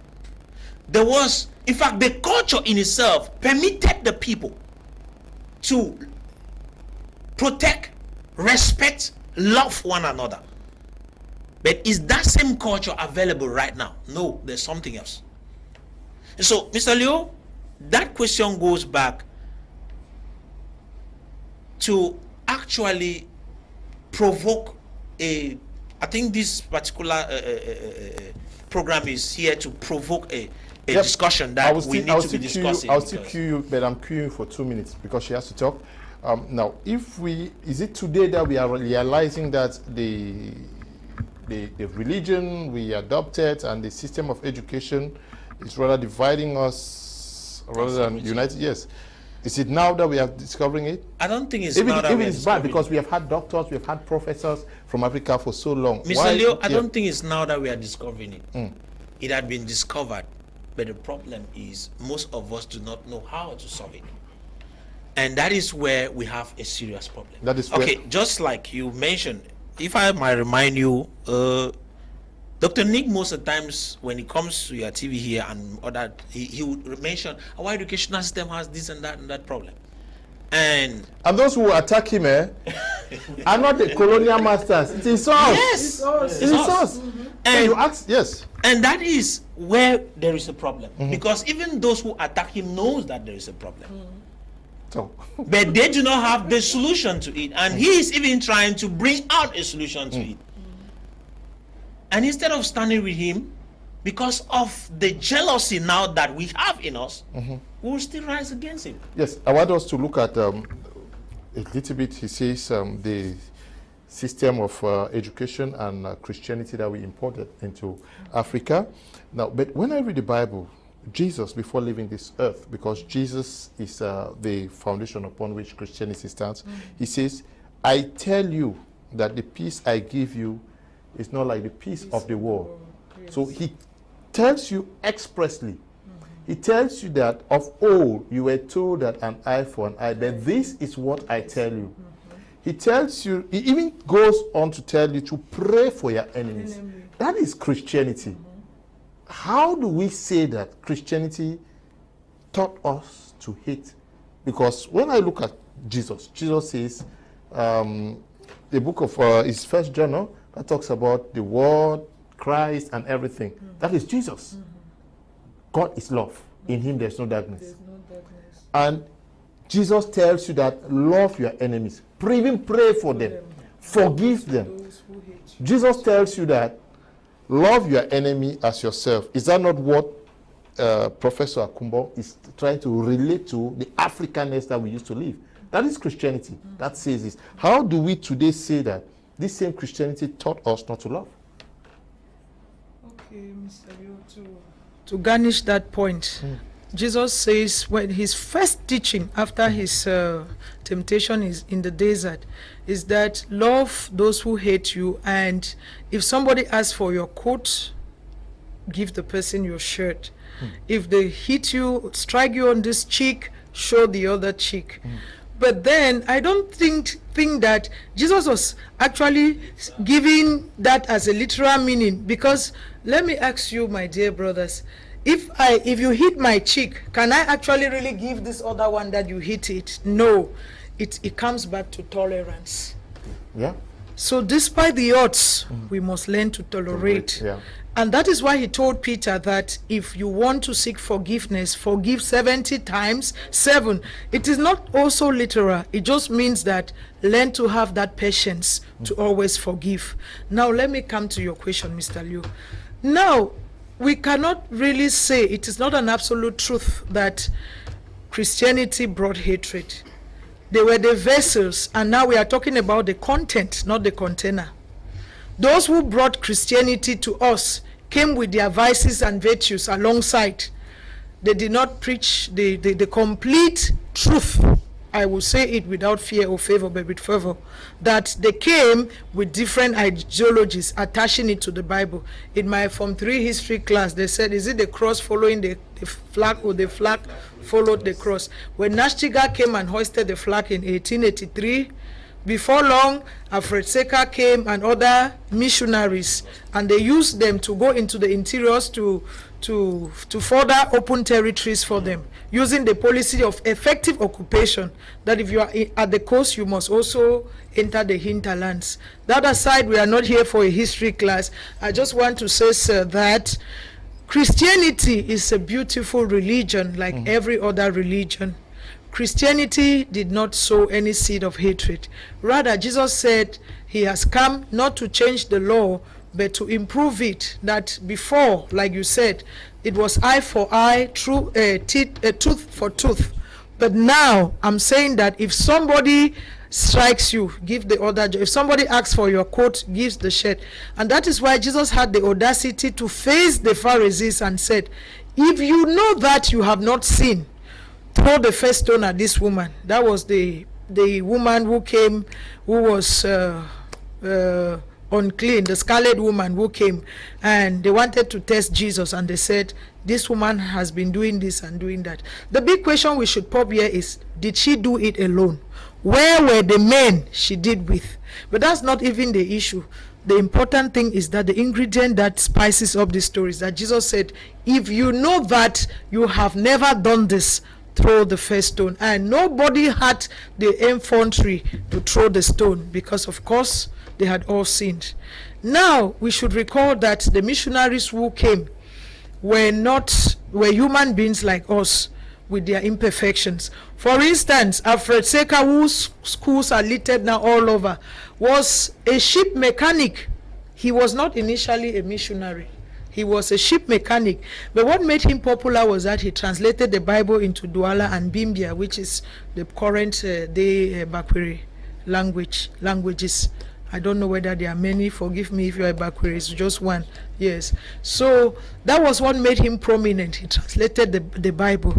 There was, in fact, the culture in itself permitted the people to protect, respect, love one another. But is that same culture available right now? No, there's something else. And so, Mr. Leo, that question goes back to actually provoke I think this particular program is here to provoke a discussion that we need to be discussing. I'll still cue you, but I'm queuing for 2 minutes because she has to talk. Now, is it today that we are realizing that the religion we adopted and the system of education is rather dividing us rather than uniting? Yes. Is it now that we are discovering it? I don't think it's now that we are it's bad because we have had doctors, we have had professors from Africa for so long. Mr. Leo, I don't think it's now that we are discovering it. It had been discovered, but the problem is most of us do not know how to solve it. And that is where we have a serious problem. That is okay, just like you mentioned, if I might remind you, Dr. Nick, most of the times when he comes to your TV here and other, he would mention our educational system has this and that problem. And those who attack him are not the colonial masters. It is us. Yes, it is us. And you ask, yes. And that is where there is a problem. Because even those who attack him knows that there is a problem. So. But they do not have the solution to it. And he is even trying to bring out a solution to it. And instead of standing with him, because of the jealousy now that we have in us, we will still rise against him. Yes, I want us to look at a little bit, he says, the system of education and Christianity that we imported into Africa. Now, but when I read the Bible, Jesus, before leaving this earth, because Jesus is the foundation upon which Christianity stands, he says, I tell you that the peace I give you is not like the peace of the world. Yes. So he tells you expressly, he tells you that of old you were told that an eye for an eye, but this is what I tell you. He tells you, he even goes on to tell you to pray for your enemies. That is Christianity. How do we say that Christianity taught us to hate? Because when I look at Jesus, Jesus says, the book of his first journal, that talks about the word, Christ, and everything. That is Jesus. God is love. In him there's no darkness. And Jesus tells you that love your enemies. Even pray for them. Forgive them. Jesus tells you that love your enemy as yourself. Is that not what Professor Akumbo is trying to relate to the Africanness that we used to live? That is Christianity. That says this. How do we today say that this same Christianity taught us not to love? Okay, Mr. Yu, to garnish that point, Jesus says when his first teaching after his temptation is in the desert is that love those who hate you, and if somebody asks for your coat, give the person your shirt. If they hit you, strike you on this cheek, show the other cheek. But then I don't think that Jesus was actually giving that as a literal meaning, because let me ask you, my dear brothers, if you hit my cheek, can I actually really give this other one that you hit it? No. It comes back to tolerance. Yeah. So despite the odds, we must learn to tolerate. Yeah. And that is why he told Peter that if you want to seek forgiveness, forgive 70 times 7. It is not also literal. It just means that learn to have that patience to always forgive. Now, let me come to your question, Mr. Liu. Now, we cannot really say, it is not an absolute truth that Christianity brought hatred. They were the vessels, and now we are talking about the content, not the container. Those who brought Christianity to us came with their vices and virtues alongside. They did not preach the complete truth. I will say it without fear or favor, but with fervor, that they came with different ideologies, attaching it to the Bible. In my Form 3 history class, they said, is it the cross following the flag, or the flag followed the cross? When Nashtiga came and hoisted the flag in 1883, before long, Alfred Secker came and other missionaries, and they used them to go into the interiors to further open territories for them, using the policy of effective occupation, that if you are at the coast, you must also enter the hinterlands. That aside, we are not here for a history class. I just want to say, sir, that Christianity is a beautiful religion like every other religion. Christianity did not sow any seed of hatred. Rather, Jesus said he has come not to change the law, but to improve it. That before, like you said, it was eye for eye, tooth for tooth. But now, I'm saying that if somebody strikes you, give the other. If somebody asks for your coat, gives the shirt. And that is why Jesus had the audacity to face the Pharisees and said, if you know that you have not sinned, throw the first stone at this woman. That was the woman who came, who was unclean, the scarlet woman who came, and they wanted to test Jesus, and they said, this woman has been doing this and doing that. The big question we should pop here is, did she do it alone? Where were the men she did with? But that's not even the issue. The important thing is that the ingredient that spices up the story is that Jesus said, if you know that you have never done this, throw the first stone. And nobody had the infantry to throw the stone, because of course they had all sinned. Now we should recall that the missionaries who came were human beings like us with their imperfections. For instance, Alfred Secker, whose schools are littered now all over, was a ship mechanic. He was not initially a missionary. He was a ship mechanic. But what made him popular was that he translated the Bible into Douala and Bimbia, which is the current day Bakweri languages. I don't know whether there are many. Forgive me if you are Bakweri. It's just one. Yes. So that was what made him prominent. He translated the Bible.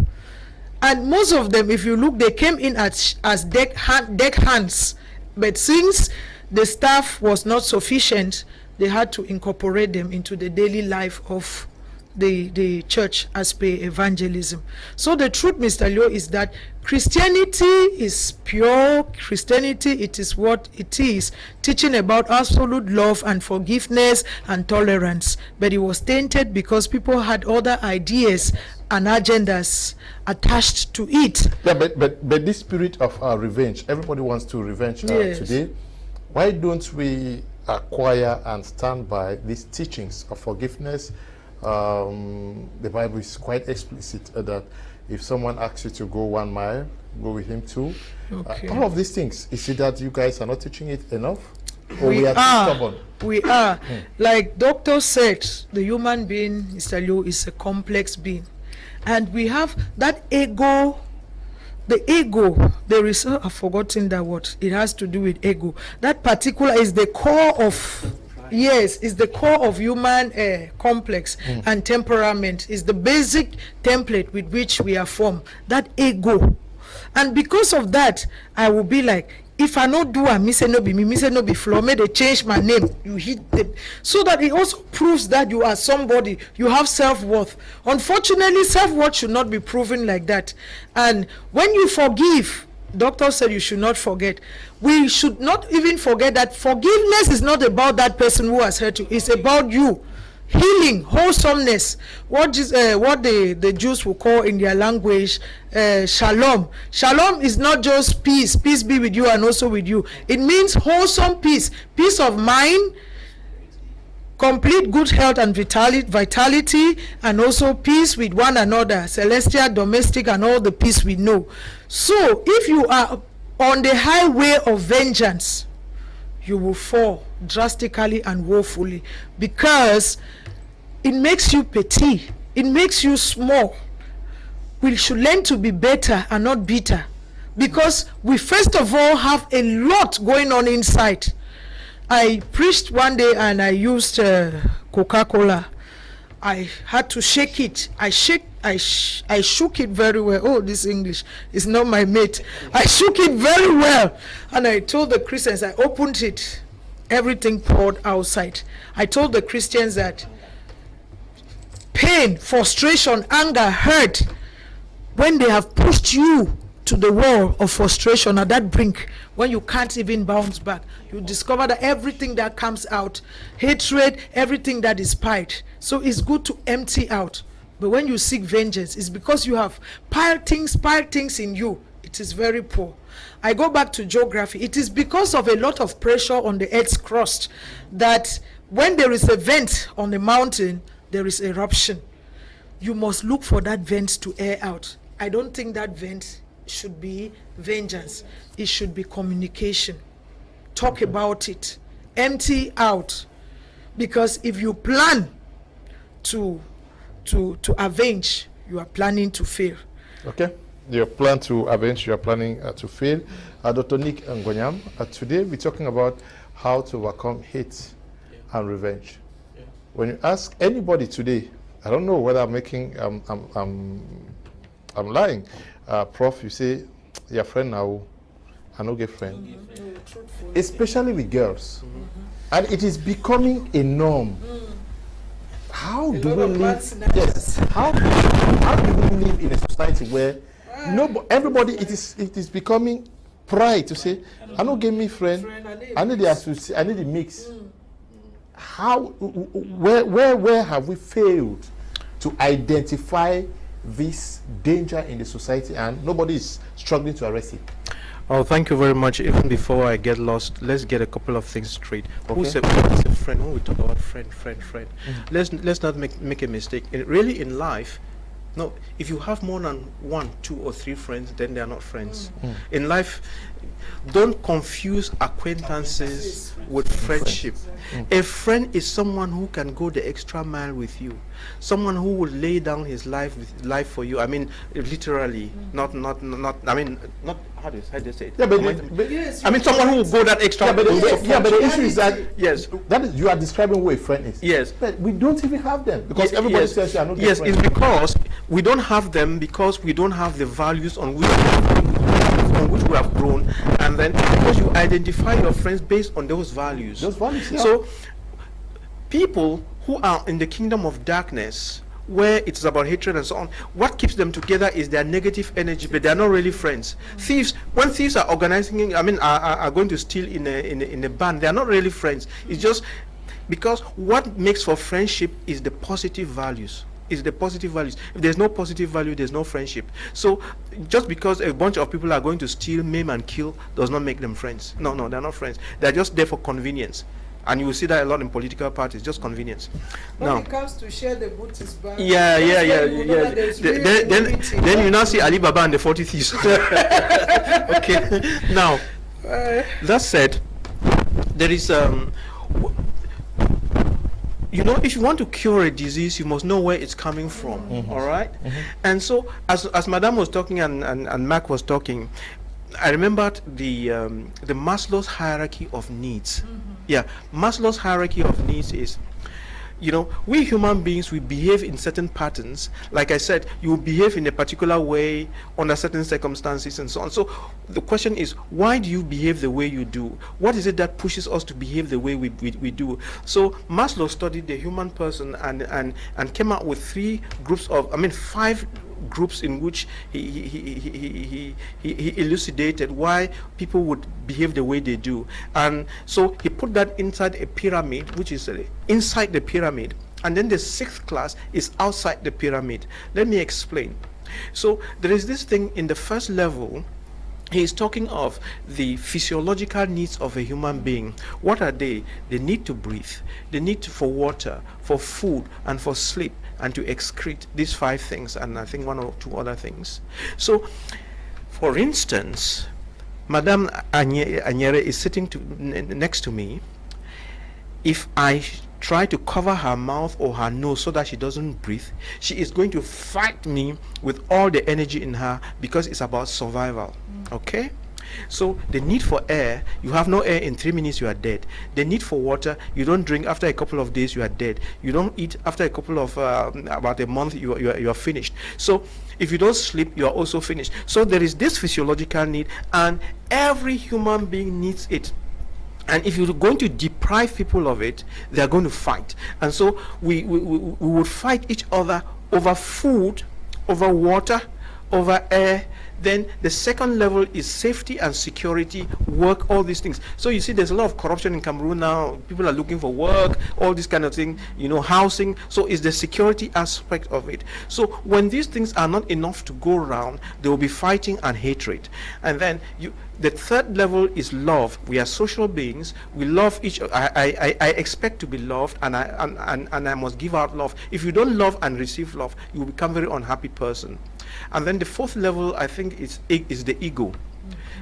And most of them, if you look, they came in as deck hands. But since the staff was not sufficient, they had to incorporate them into the daily life of the church as per evangelism. So the truth, Mr. Liu, is that Christianity is pure. Christianity, it is what it is, teaching about absolute love and forgiveness and tolerance. But it was tainted because people had other ideas and agendas attached to it. Yeah, but this spirit of revenge, everybody wants to revenge today. Why don't we acquire and stand by these teachings of forgiveness? The Bible is quite explicit that if someone asks you to go 1 mile, go with him 2. Okay. All of these things, is it that you guys are not teaching it enough? Or We are are. too stubborn? We are. Like Doctor said, the human being, Mr. Liu, is a complex being. And we have that ego. The ego, there is, I've forgotten that word. It has to do with ego. That particular is the core of, yes, is the core of human complex and temperament. Is the basic template with which we are formed. That ego. And because of that, I will be like, if I not do a me say no be floor, may they change my name. You hit them. So that it also proves that you are somebody, you have self-worth. Unfortunately, self-worth should not be proven like that. And when you forgive, doctor said you should not forget. We should not even forget that forgiveness is not about that person who has hurt you. It's about you. healing, wholesomeness, what the Jews will call in their language shalom. Shalom is not just peace, peace be with you and also with you. It means wholesome peace, peace of mind, complete good health and vitality, and also peace with one another, celestial, domestic, and all the peace we know. So if you are on the highway of vengeance, you will fall drastically and woefully, because it makes you petty, it makes you small. We should learn to be better and not bitter, because we first of all have a lot going on inside. I preached one day and I used Coca-Cola. I had to shake it. I shook it very well. Oh, this English is not my mate. I shook it very well. And I told the Christians, I opened it. Everything poured outside. I told the Christians that pain, frustration, anger, hurt, when they have pushed you to the wall of frustration at that brink, when you can't even bounce back, you discover that everything that comes out, hatred, everything that is piled. So it's good to empty out. But when you seek vengeance, it's because you have piled things in you. It is very poor. I go back to geography. It is because of a lot of pressure on the earth's crust that when there is a vent on the mountain, there is eruption. You must look for that vent to air out. I don't think that vent should be vengeance. It should be communication. Talk about it. Empty out. Because if you plan to avenge, you are planning to fail. Okay. Your plan to avenge, you are planning to fail. Dr. Nick Ngwanyam, today we're talking about how to overcome hate and revenge. When you ask anybody today, I don't know whether I'm making, I'm lying. Prof, you say, your friend now, I no get friend. Especially with girls. And it is becoming a norm. How do we live? Yes. How do we live in a society where everybody, it is becoming pride to say, I don't get me friend. I need the mix. How? Where have we failed to identify this danger in the society, and nobody is struggling to arrest it? Oh, thank you very much. Even before I get lost, let's get a couple of things straight. Okay. Who's a friend? When we talk about friend, let's not make a mistake. Really, in life, no, if you have more than 1, 2, or 3 friends, then they are not friends. In life, don't confuse acquaintances with friendship. A friend is someone who can go the extra mile with you, someone who will lay down his life for you. I mean, literally, not. I mean, not how do you say it? Yeah, but yes, I mean, someone who will go that extra. Yeah, but the issue is that that is you are describing who a friend is. Yes, but we don't even have them because everybody says you are not. Yes, it's because we don't have them because we don't have the values on which we have grown, and then because you identify your friends based on those values. Those values, yeah. So people who are in the kingdom of darkness, where it's about hatred and so on, what keeps them together is their negative energy, but they're not really friends. Thieves, when thieves are organizing, are going to steal in a band, they're not really friends. It's just because what makes for friendship is the positive values. Is the positive values. If there's no positive value, there's no friendship. So just because a bunch of people are going to steal, maim, and kill does not make them friends. No, they're not friends. They're just there for convenience. And you will see that a lot in political parties, just convenience. When it comes to share the booty is bad. Yeah. Then you now see Ali Baba and the 40 thieves. Okay. Now, that said, there is you know, if you want to cure a disease, you must know where it's coming from. All right. And so, as Madame was talking and Mark was talking, I remembered the Maslow's hierarchy of needs. Yeah, Maslow's hierarchy of needs is, you know, we human beings, we behave in certain patterns. Like I said, you behave in a particular way under certain circumstances and so on. So the question is, why do you behave the way you do? What is it that pushes us to behave the way we do? So Maslow studied the human person and came out with 5 groups in which he elucidated why people would behave the way they do. And so he put that inside a pyramid, which is inside the pyramid. And then the 6th class is outside the pyramid. Let me explain. So there is this thing in the first level. He is talking of the physiological needs of a human being. What are they? They need to breathe, the need for water, for food, and for sleep, and to excrete. These 5 things, and I think 1 or 2 other things. So, for instance, Madame Anyere is sitting next to me. If I try to cover her mouth or her nose so that she doesn't breathe, she is going to fight me with all the energy in her, because it's about survival. Okay? So the need for air, you have no air in 3 minutes, you are dead. The need for water, you don't drink after a couple of days, you are dead. You don't eat after a couple of about a month, you are finished. So if you don't sleep, you are also finished. So there is this physiological need, and every human being needs it. And if you're going to deprive people of it, they are going to fight. And so we would fight each other over food, over water, over air. Then the second level is safety and security, work, all these things. So you see, there's a lot of corruption in Cameroon now. People are looking for work, all this kind of thing, you know, housing. So it's the security aspect of it. So when these things are not enough to go around, there will be fighting and hatred. And then the third level is love. We are social beings. We love each other. I expect to be loved, and I must give out love. If you don't love and receive love, you will become a very unhappy person. And then the 4th level, I think, is the ego.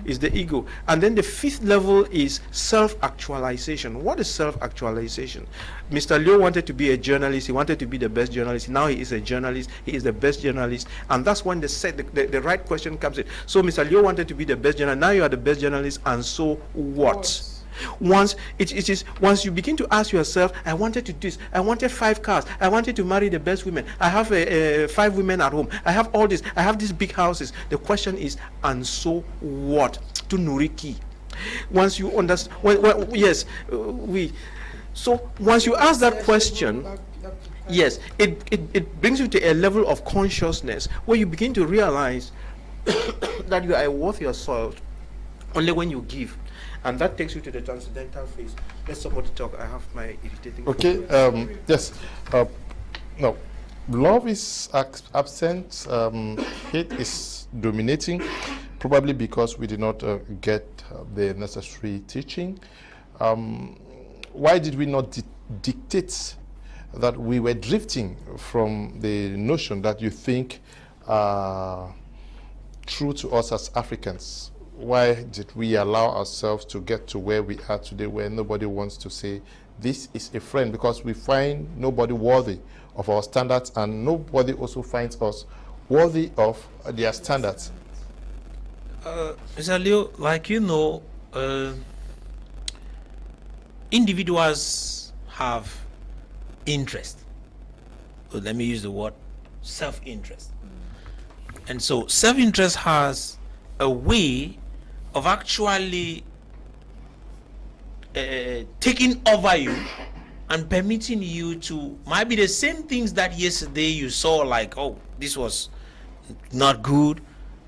Is the ego. And then the 5th level is self-actualization. What is self-actualization? Mr. Leo wanted to be a journalist. He wanted to be the best journalist. Now he is a journalist. He is the best journalist. And that's when the right question comes in. So Mr. Leo wanted to be the best journalist. Now you are the best journalist, and so what? Once once you begin to ask yourself, I wanted to do this, I wanted 5 cars, I wanted to marry the best women, I have 5 women at home, I have all this, I have these big houses. The question is, and so what? To Nuriki. Once you understand, so once you ask that question, yes, it brings you to a level of consciousness where you begin to realize that you are worth your salt only when you give. And that takes you to the transcendental phase. Let somebody talk. I have my irritating. Okay. Yes. No. Love is absent. Hate is dominating, probably because we did not get the necessary teaching. Why did we not dictate that we were drifting from the notion that you think true to us as Africans? Why did we allow ourselves to get to where we are today, where nobody wants to say this is a friend, because we find nobody worthy of our standards, and nobody also finds us worthy of their standards? Mr. Leo, like you know, individuals have interest. Well, let me use the word self-interest. And so self-interest has a way of actually taking over you and permitting you to might be the same things that yesterday you saw like, oh, this was not good.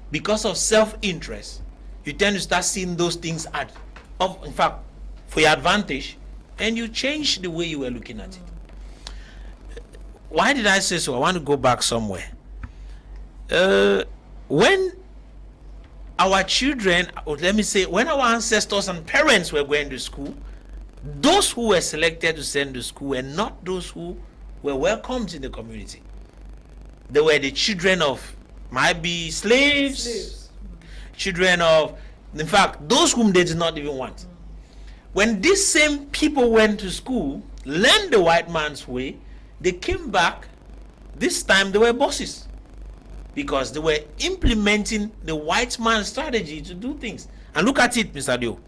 Because of self-interest, you tend to start seeing those things in fact, for your advantage, and you change the way you were looking at it. Why did I say so? I want to go back somewhere. When our children, or let me say, when our ancestors and parents were going to school, those who were selected to send to school were not those who were welcomed in the community. They were the children of, might be slaves. Children of, in fact, those whom they did not even want. When these same people went to school, learned the white man's way, they came back. This time they were bosses, because they were implementing the white man's strategy to do things. And look at it, Mr. Dio.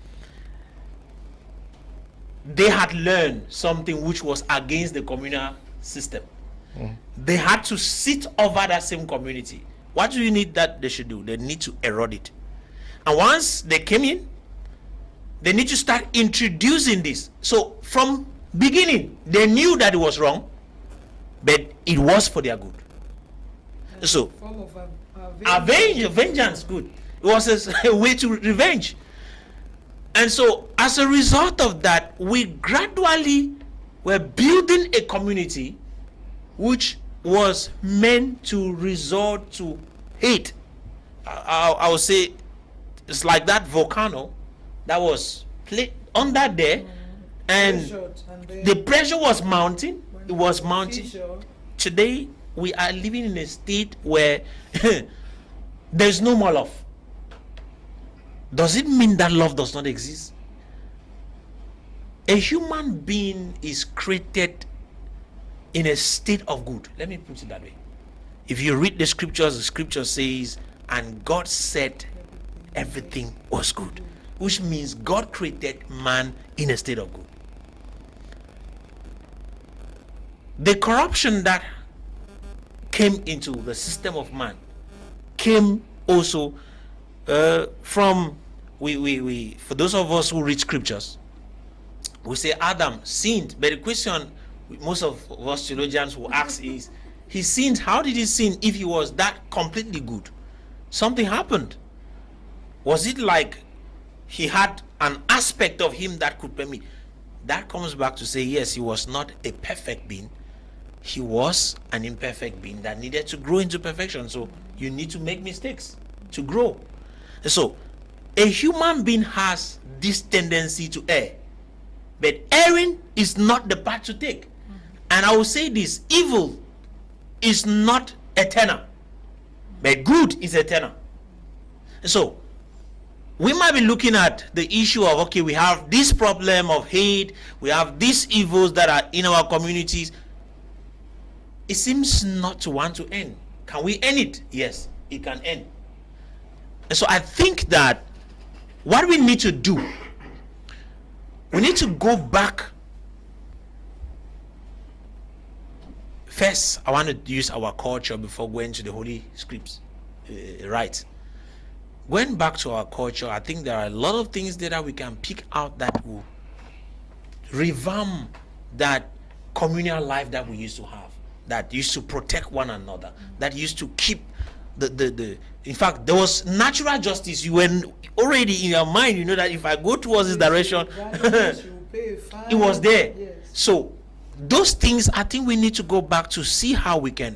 They had learned something which was against the communal system. They had to sit over that same community. What do you need that they should do? They need to erode it. And once they came in, they need to start introducing this. So from beginning, they knew that it was wrong, but it was for their good. So, vengeance, good. It was a way to revenge. And so, as a result of that, we gradually were building a community which was meant to resort to hate. I would say it's like that volcano that was under there, and the pressure was mounting. It was mounting. Today we are living in a state where there's no more love. Does it mean that love does not exist? A human being is created in a state of good. Let me put it that way. If you read the scripture says, and God said everything was good, which means God created man in a state of good. The corruption that came into the system of man came also from for those of us who read scriptures, we say Adam sinned, but the question most of us theologians will ask is, he sinned, how did he sin if he was that completely good? Something happened. Was it like he had an aspect of him that could permit? That comes back to say, yes, he was not a perfect being. He was an imperfect being that needed to grow into perfection. So you need to make mistakes to grow. And so a human being has this tendency to err, but erring is not the path to take. And I will say this, evil is not eternal, but good is eternal. And so we might be looking at the issue of, okay, we have this problem of hate, we have these evils that are in our communities. It seems not to want to end. Can we end it? Yes, it can end. And so I think that what we need to do, we need to go back. First, I want to use our culture before going to the Holy Scripts, right? Going back to our culture, I think there are a lot of things there that we can pick out that will revamp that communal life that we used to have, that used to protect one another, that used to keep the in fact, there was natural justice. You were already in your mind, you know that if I go towards this direction, it was there. Yes. So those things, I think we need to go back to see how we can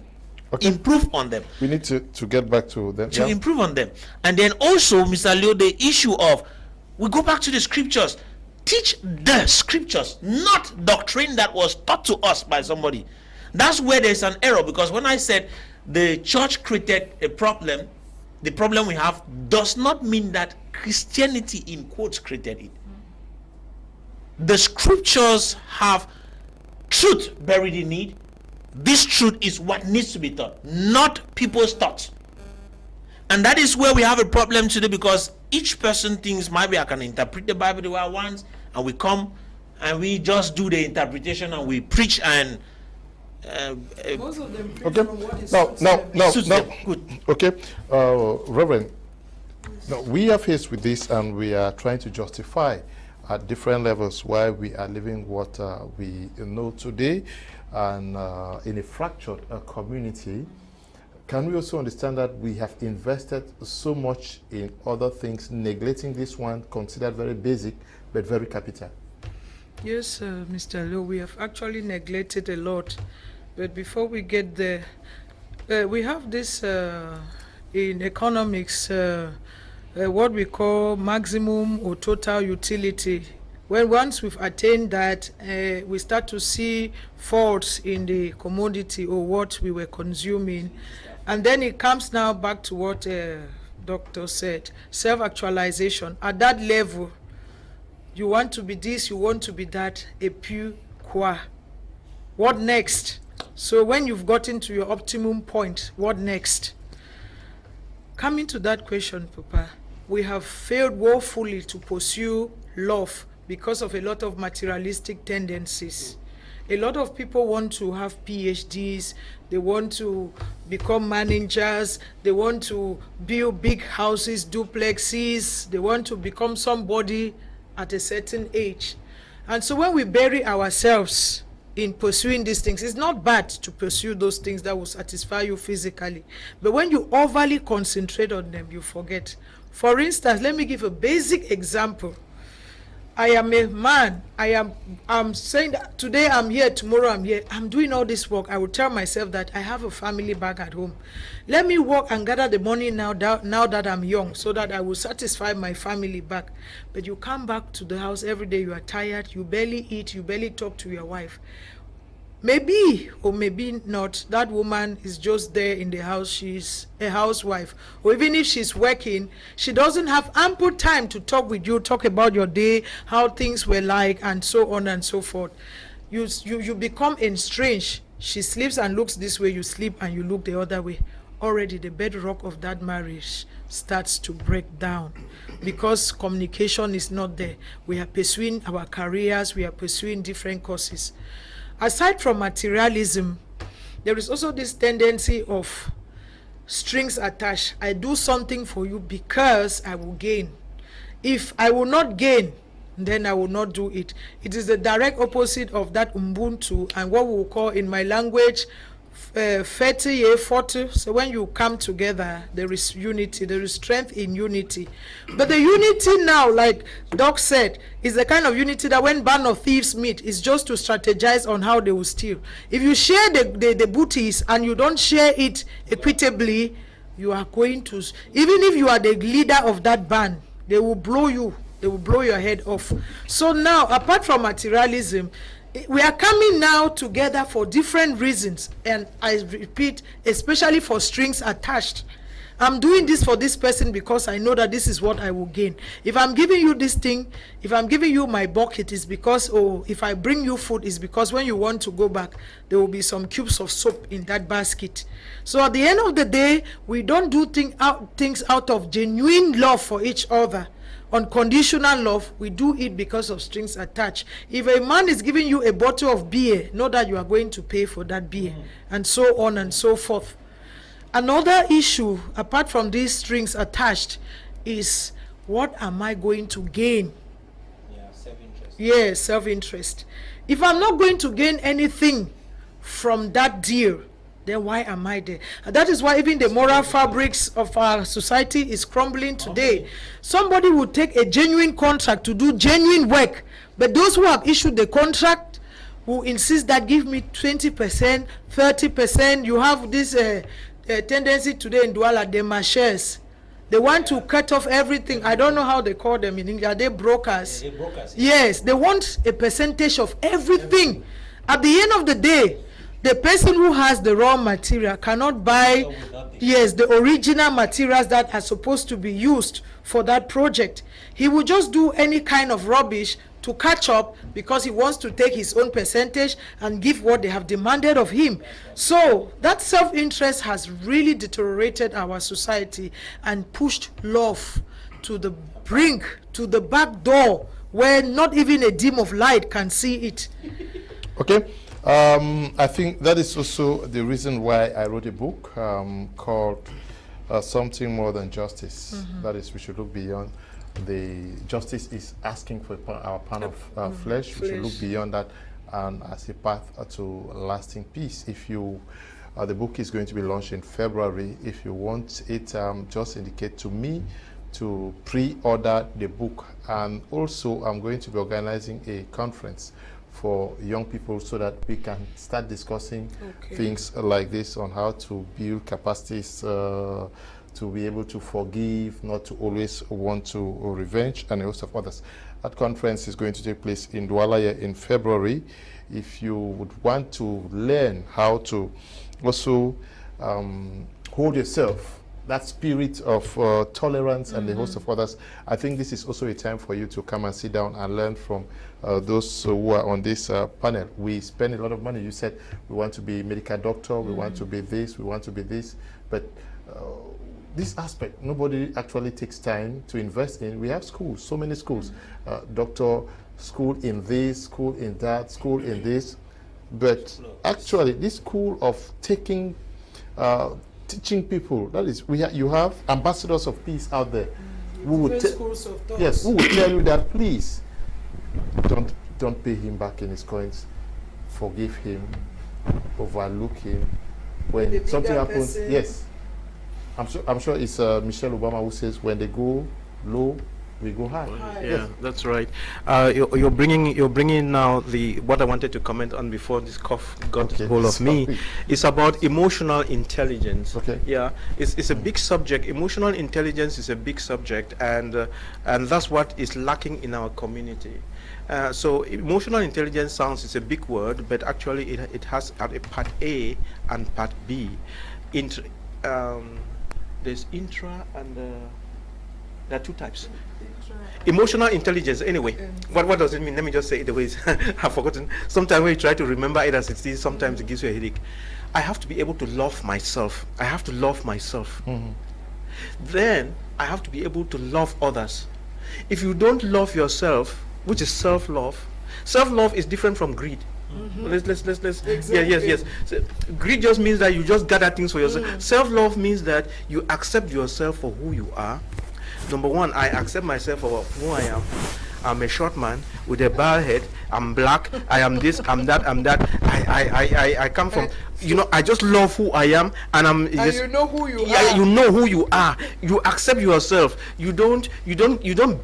improve on them. We need to get back to them. To improve on them. And then also, Mr. Leo, the issue of, we go back to the scriptures. Teach the scriptures, not doctrine that was taught to us by somebody. That's where there's an error, because when I said the church created a problem, the problem we have does not mean that Christianity, in quotes, created it. The scriptures have truth buried in it. This truth is what needs to be taught, not people's thoughts. And that is where we have a problem today, because each person thinks, maybe I can interpret the Bible the way I want, and we come and we just do the interpretation and we preach, and most of them preach okay. from what is No. Good. Okay, Reverend. No, we are faced with this, and we are trying to justify at different levels why we are living what we know today, and in a fractured community. Can we also understand that we have invested so much in other things, neglecting this one considered very basic but very capital? Yes, Mr. Lowe, we have actually neglected a lot. But before we get there, we have this in economics, what we call maximum or total utility. When once we've attained that, we start to see faults in the commodity or what we were consuming. And then it comes now back to what Doctor said, self-actualization. At that level, you want to be this, you want to be that, et puis quoi? What next? So when you've gotten to your optimum point, what next? Coming to that question, Papa, we have failed woefully to pursue love because of a lot of materialistic tendencies. A lot of people want to have PhDs, they want to become managers, they want to build big houses, duplexes, they want to become somebody at a certain age. And so when we bury ourselves in pursuing these things, it's not bad to pursue those things that will satisfy you physically. But when you overly concentrate on them, you forget. For instance, let me give a basic example. I am a man. I'm saying that today I'm here, tomorrow I'm here. I'm doing all this work. I will tell myself that I have a family back at home. Let me work and gather the money now that I'm young, so that I will satisfy my family back. But you come back to the house every day, you are tired, you barely eat, you barely talk to your wife. Maybe or maybe not, that woman is just there in the house. She's a housewife, or even if she's working, she doesn't have ample time to talk with you, talk about your day, how things were like, and so on and so forth. You become estranged. She sleeps and looks this way, you sleep and you look the other way. Already the bedrock of that marriage starts to break down, because communication is not there. We are pursuing our careers, we are pursuing different courses. Aside from materialism, there is also this tendency of strings attached. I do something for you because I will gain. If I will not gain, then I will not do it. It is the direct opposite of that Ubuntu and what we will call in my language 40. So when you come together, there is unity, there is strength in unity. But the unity now, like Doc said, is the kind of unity that when band of thieves meet, is just to strategize on how they will steal. If you share the booties and you don't share it equitably, you are going to, even if you are the leader of that band, they will blow you, they will blow your head off. So now, apart from materialism, we are coming now together for different reasons, and I repeat, especially for strings attached. I'm doing this for this person because I know that this is what I will gain. If I'm giving you this thing, if I'm giving you my bucket, it's because, oh, if I bring you food, it's because when you want to go back, there will be some cubes of soap in that basket. So at the end of the day, we don't do things out of genuine love for each other. Unconditional love, we do it because of strings attached. If a man is giving you a bottle of beer, know that you are going to pay for that beer, and so on and so forth. Another issue, apart from these strings attached, is what am I going to gain? Yeah, self-interest. Yes, self-interest. If I'm not going to gain anything from that deal, then why am I there? And that is why even the moral fabrics of our society is crumbling today. Somebody will take a genuine contract to do genuine work, but those who have issued the contract will insist that give me 20%, 30%. You have this tendency today in Douala, the marchers. They want to cut off everything. I don't know how they call them in English. Are they brokers? Yeah, they're brokers. Yes, they want a percentage of everything. At the end of the day, the person who has the raw material cannot buy, yes, the original materials that are supposed to be used for that project. He will just do any kind of rubbish to catch up because he wants to take his own percentage and give what they have demanded of him. So that self-interest has really deteriorated our society and pushed love to the brink, to the back door, where not even a dim of light can see it. Okay. I think that is also the reason why I wrote a book called Something More Than Justice. That is, we should look beyond the justice is asking for our pound of flesh. We should look beyond that and as a path to lasting peace. If you, the book is going to be launched in February. If you want it, just indicate to me to pre-order the book. And also, I'm going to be organizing a conference for young people so that we can start discussing things like this on how to build capacities to be able to forgive, not to always want to revenge, and a host of others. That conference is going to take place in Douala in February. If you would want to learn how to also hold yourself, that spirit of tolerance and a host of others, I think this is also a time for you to come and sit down and learn from those who are on this panel. We spend a lot of money. You said we want to be a medical doctor, we want to be this, we want to be this, but this aspect, nobody actually takes time to invest in. We have schools, so many schools, doctor, school in this, school in that, school in this, but actually this school of taking teaching people, that is, you have ambassadors of peace out there who would yes, who will tell you that please don't pay him back in his coins, forgive him, overlook him when something happens. Yes, I'm sure it's Michelle Obama who says when they go low, we go high. Yeah, Yes. that's right. You're bringing now what I wanted to comment on before this cough got hold of me. Sorry. It's about emotional intelligence. Okay. Yeah, it's a big subject. Emotional intelligence is a big subject, and that's what is lacking in our community. So emotional intelligence sounds, it's a big word, but actually it has a part A and part B. There's intra and there are two types. Emotional intelligence, anyway. What does it mean? Let me just say it the way I've forgotten. Sometimes when you try to remember it as it is, sometimes it gives you a headache. I have to be able to love myself. I have to love myself. Then I have to be able to love others. If you don't love yourself, which is self-love, self-love is different from greed. Let's Exactly. yes. So, greed just means that you just gather things for yourself. Self-love means that you accept yourself for who you are. Number one, I accept myself for who I am. I'm a short man with a bald head. I'm black. I am this. I'm that. I'm that. I come from. I just love who I am, and I'm. And just, you know who you yeah, are. you know who you are. You accept yourself. You don't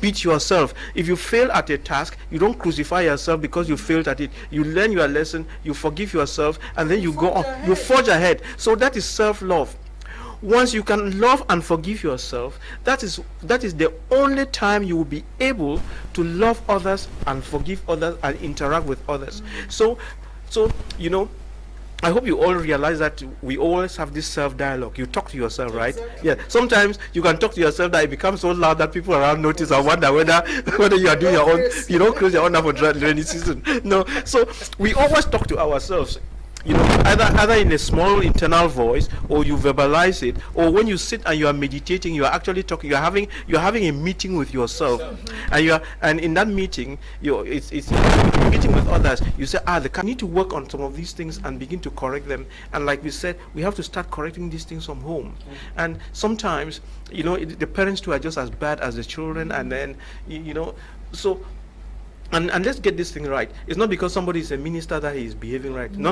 beat yourself. If you fail at a task, you don't crucify yourself because you failed at it. You learn your lesson. You forgive yourself, and then you go on. You forge ahead. So that is self-love. Once you can love and forgive yourself, that is the only time you will be able to love others and forgive others and interact with others. So I hope you all realize that we always have this self-dialogue. You talk to yourself, right? Exactly. Yeah. Sometimes you can talk to yourself that it becomes so loud that people around notice and wonder whether you are doing your own. You don't close your own for rainy season. No. So we always talk to ourselves. Either in a small internal voice, or you verbalize it, or when you sit and you are meditating, you are actually talking. You're having a meeting with yourself, and in that meeting, it's meeting with others. You say, I need to work on some of these things and begin to correct them. And like we said, we have to start correcting these things from home. And sometimes, the parents too are just as bad as the children, and then so. And let's get this thing right. It's not because somebody is a minister that he is behaving right. No.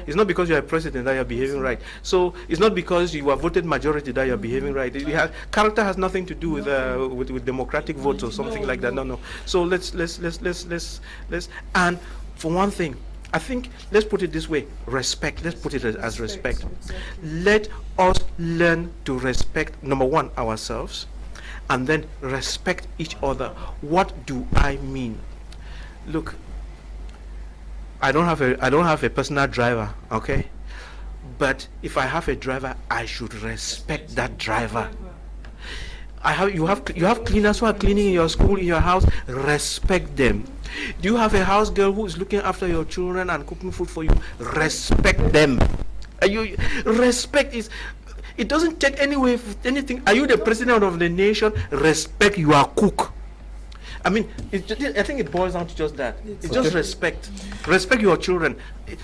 It's not because you're a president that you're behaving right. So it's not because you are voted majority that you're behaving right. Character has nothing to do with democratic votes or something like that. No. So let's and for one thing, I think let's put it this way: respect. Let's put it as respect. Exactly. Let us learn to respect, number one, ourselves, and then respect each other. What do I mean? Look, I don't have a personal driver, okay? But if I have a driver, I should respect that driver. You have cleaners who are cleaning in your school, in your house. Respect them. Do you have a house girl who is looking after your children and cooking food for you? Respect them. Respect is. It doesn't take anything. Are you the president of the nation? Respect your cook. I mean, I think it boils down to just that. It's just respect. Respect your children.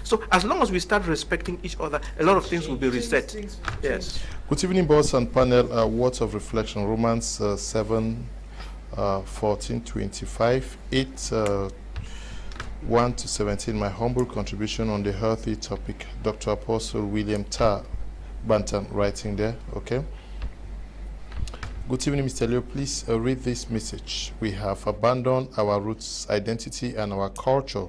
So as long as we start respecting each other, a lot of things will be reset. Yes. Good evening, boss and panel. Words of reflection. Romans 7, 14, 25, 8, 1 to 17. My humble contribution on the healthy topic. Dr. Apostle William Tar Bantam writing there. Okay. Good evening, Mr. Leo. Please read this message. We have abandoned our roots, identity, and our culture.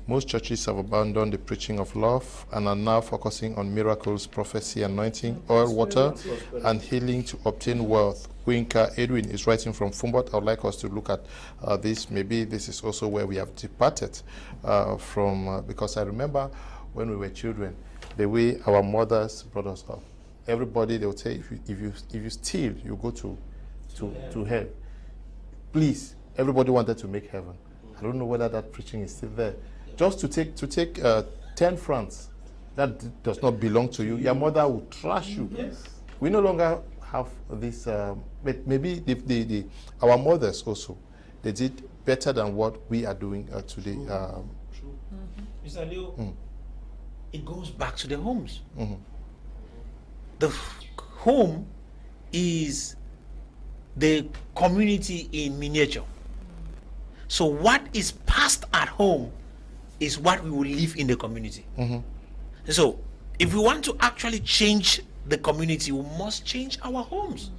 Most churches have abandoned the preaching of love and are now focusing on miracles, prophecy, anointing, oil, water, and healing to obtain wealth. Winka Edwin is writing from Fumbot. I would like us to look at this. Maybe this is also where we have departed from, because I remember when we were children, the way our mothers brought us up. Everybody, they would say, if you steal, you go to hell. Please, everybody wanted to make heaven. I don't know whether that preaching is still there. Just to take 10 francs that does not belong to you, your mother will trash you. Yes. We no longer have this. But maybe our mothers also, they did better than what we are doing today. True. Mr. Leo, it goes back to the homes. The home is the community in miniature. So what is passed at home is what we will live in the community. So if we want to actually change the community, we must change our homes.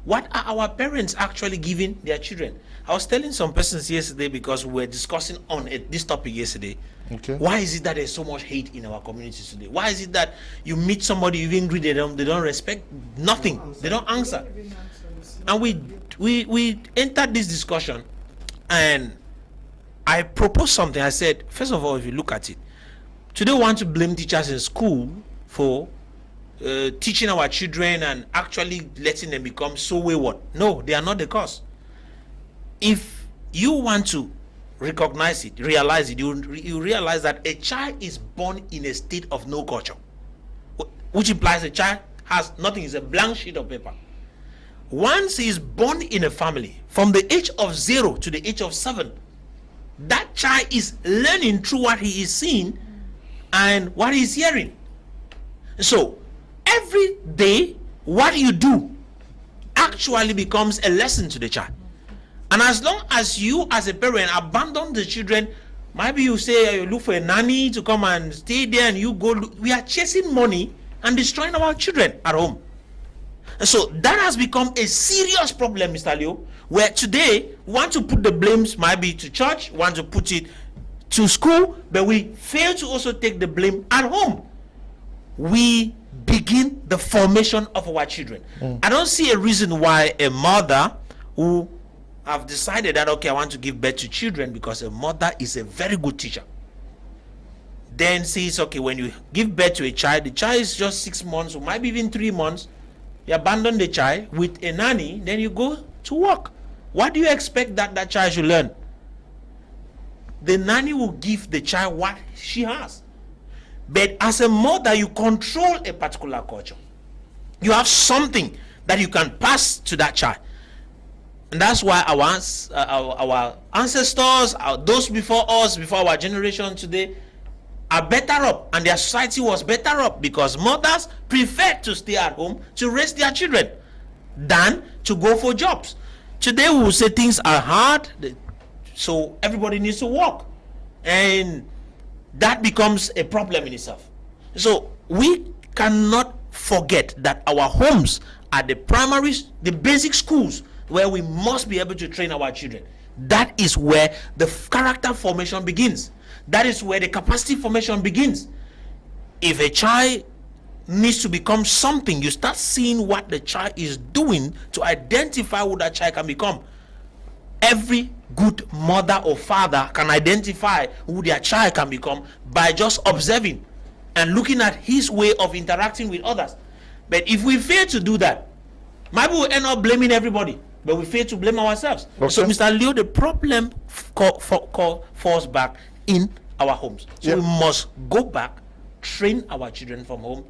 What are our parents actually giving their children? I was telling some persons yesterday, because we were discussing on this topic yesterday. Okay. Why is it that there's so much hate in our communities today? Why is it that you meet somebody, you even greet them, they don't respect nothing, they don't answer? And we entered this discussion, and I proposed something. I said, first of all, if you look at it, today we want to blame teachers in school for teaching our children and actually letting them become so wayward. No, they are not the cause. If you want to recognize it, realize it, you realize that a child is born in a state of no culture, which implies a child has nothing, is a blank sheet of paper. Once he is born in a family, from the age of 0 to the age of 7, that child is learning through what he is seeing and what he is hearing. So every day, what you do actually becomes a lesson to the child. And as long as you as a parent abandon the children, maybe you say you look for a nanny to come and stay there, and you go, we are chasing money and destroying our children at home. And so that has become a serious problem, Mr. Leo, where today we want to put the blames maybe to church, want to put it to school, but we fail to also take the blame at home. We begin the formation of our children. I don't see a reason why a mother who have decided that, okay, I want to give birth to children, because a mother is a very good teacher, then says, okay, when you give birth to a child, the child is just 6 months or maybe even 3 months, you abandon the child with a nanny, then you go to work. What do you expect that that child should learn? The nanny will give the child what she has. But as a mother, you control a particular culture. You have something that you can pass to that child. And that's why our ancestors, those before us, before our generation today, are better up, and their society was better up, because mothers preferred to stay at home to raise their children than to go for jobs. Today we will say things are hard, so everybody needs to work, and that becomes a problem in itself. So we cannot forget that our homes are the basic schools where we must be able to train our children. That is where the character formation begins. That is where the capacity formation begins. If a child needs to become something, you start seeing what the child is doing to identify who that child can become. Every good mother or father can identify who their child can become by just observing and looking at his way of interacting with others. But if we fail to do that, maybe we'll end up blaming everybody, but we fail to blame ourselves. Okay. So, Mr. Leo, the problem falls back in our homes. So we must go back, train our children from home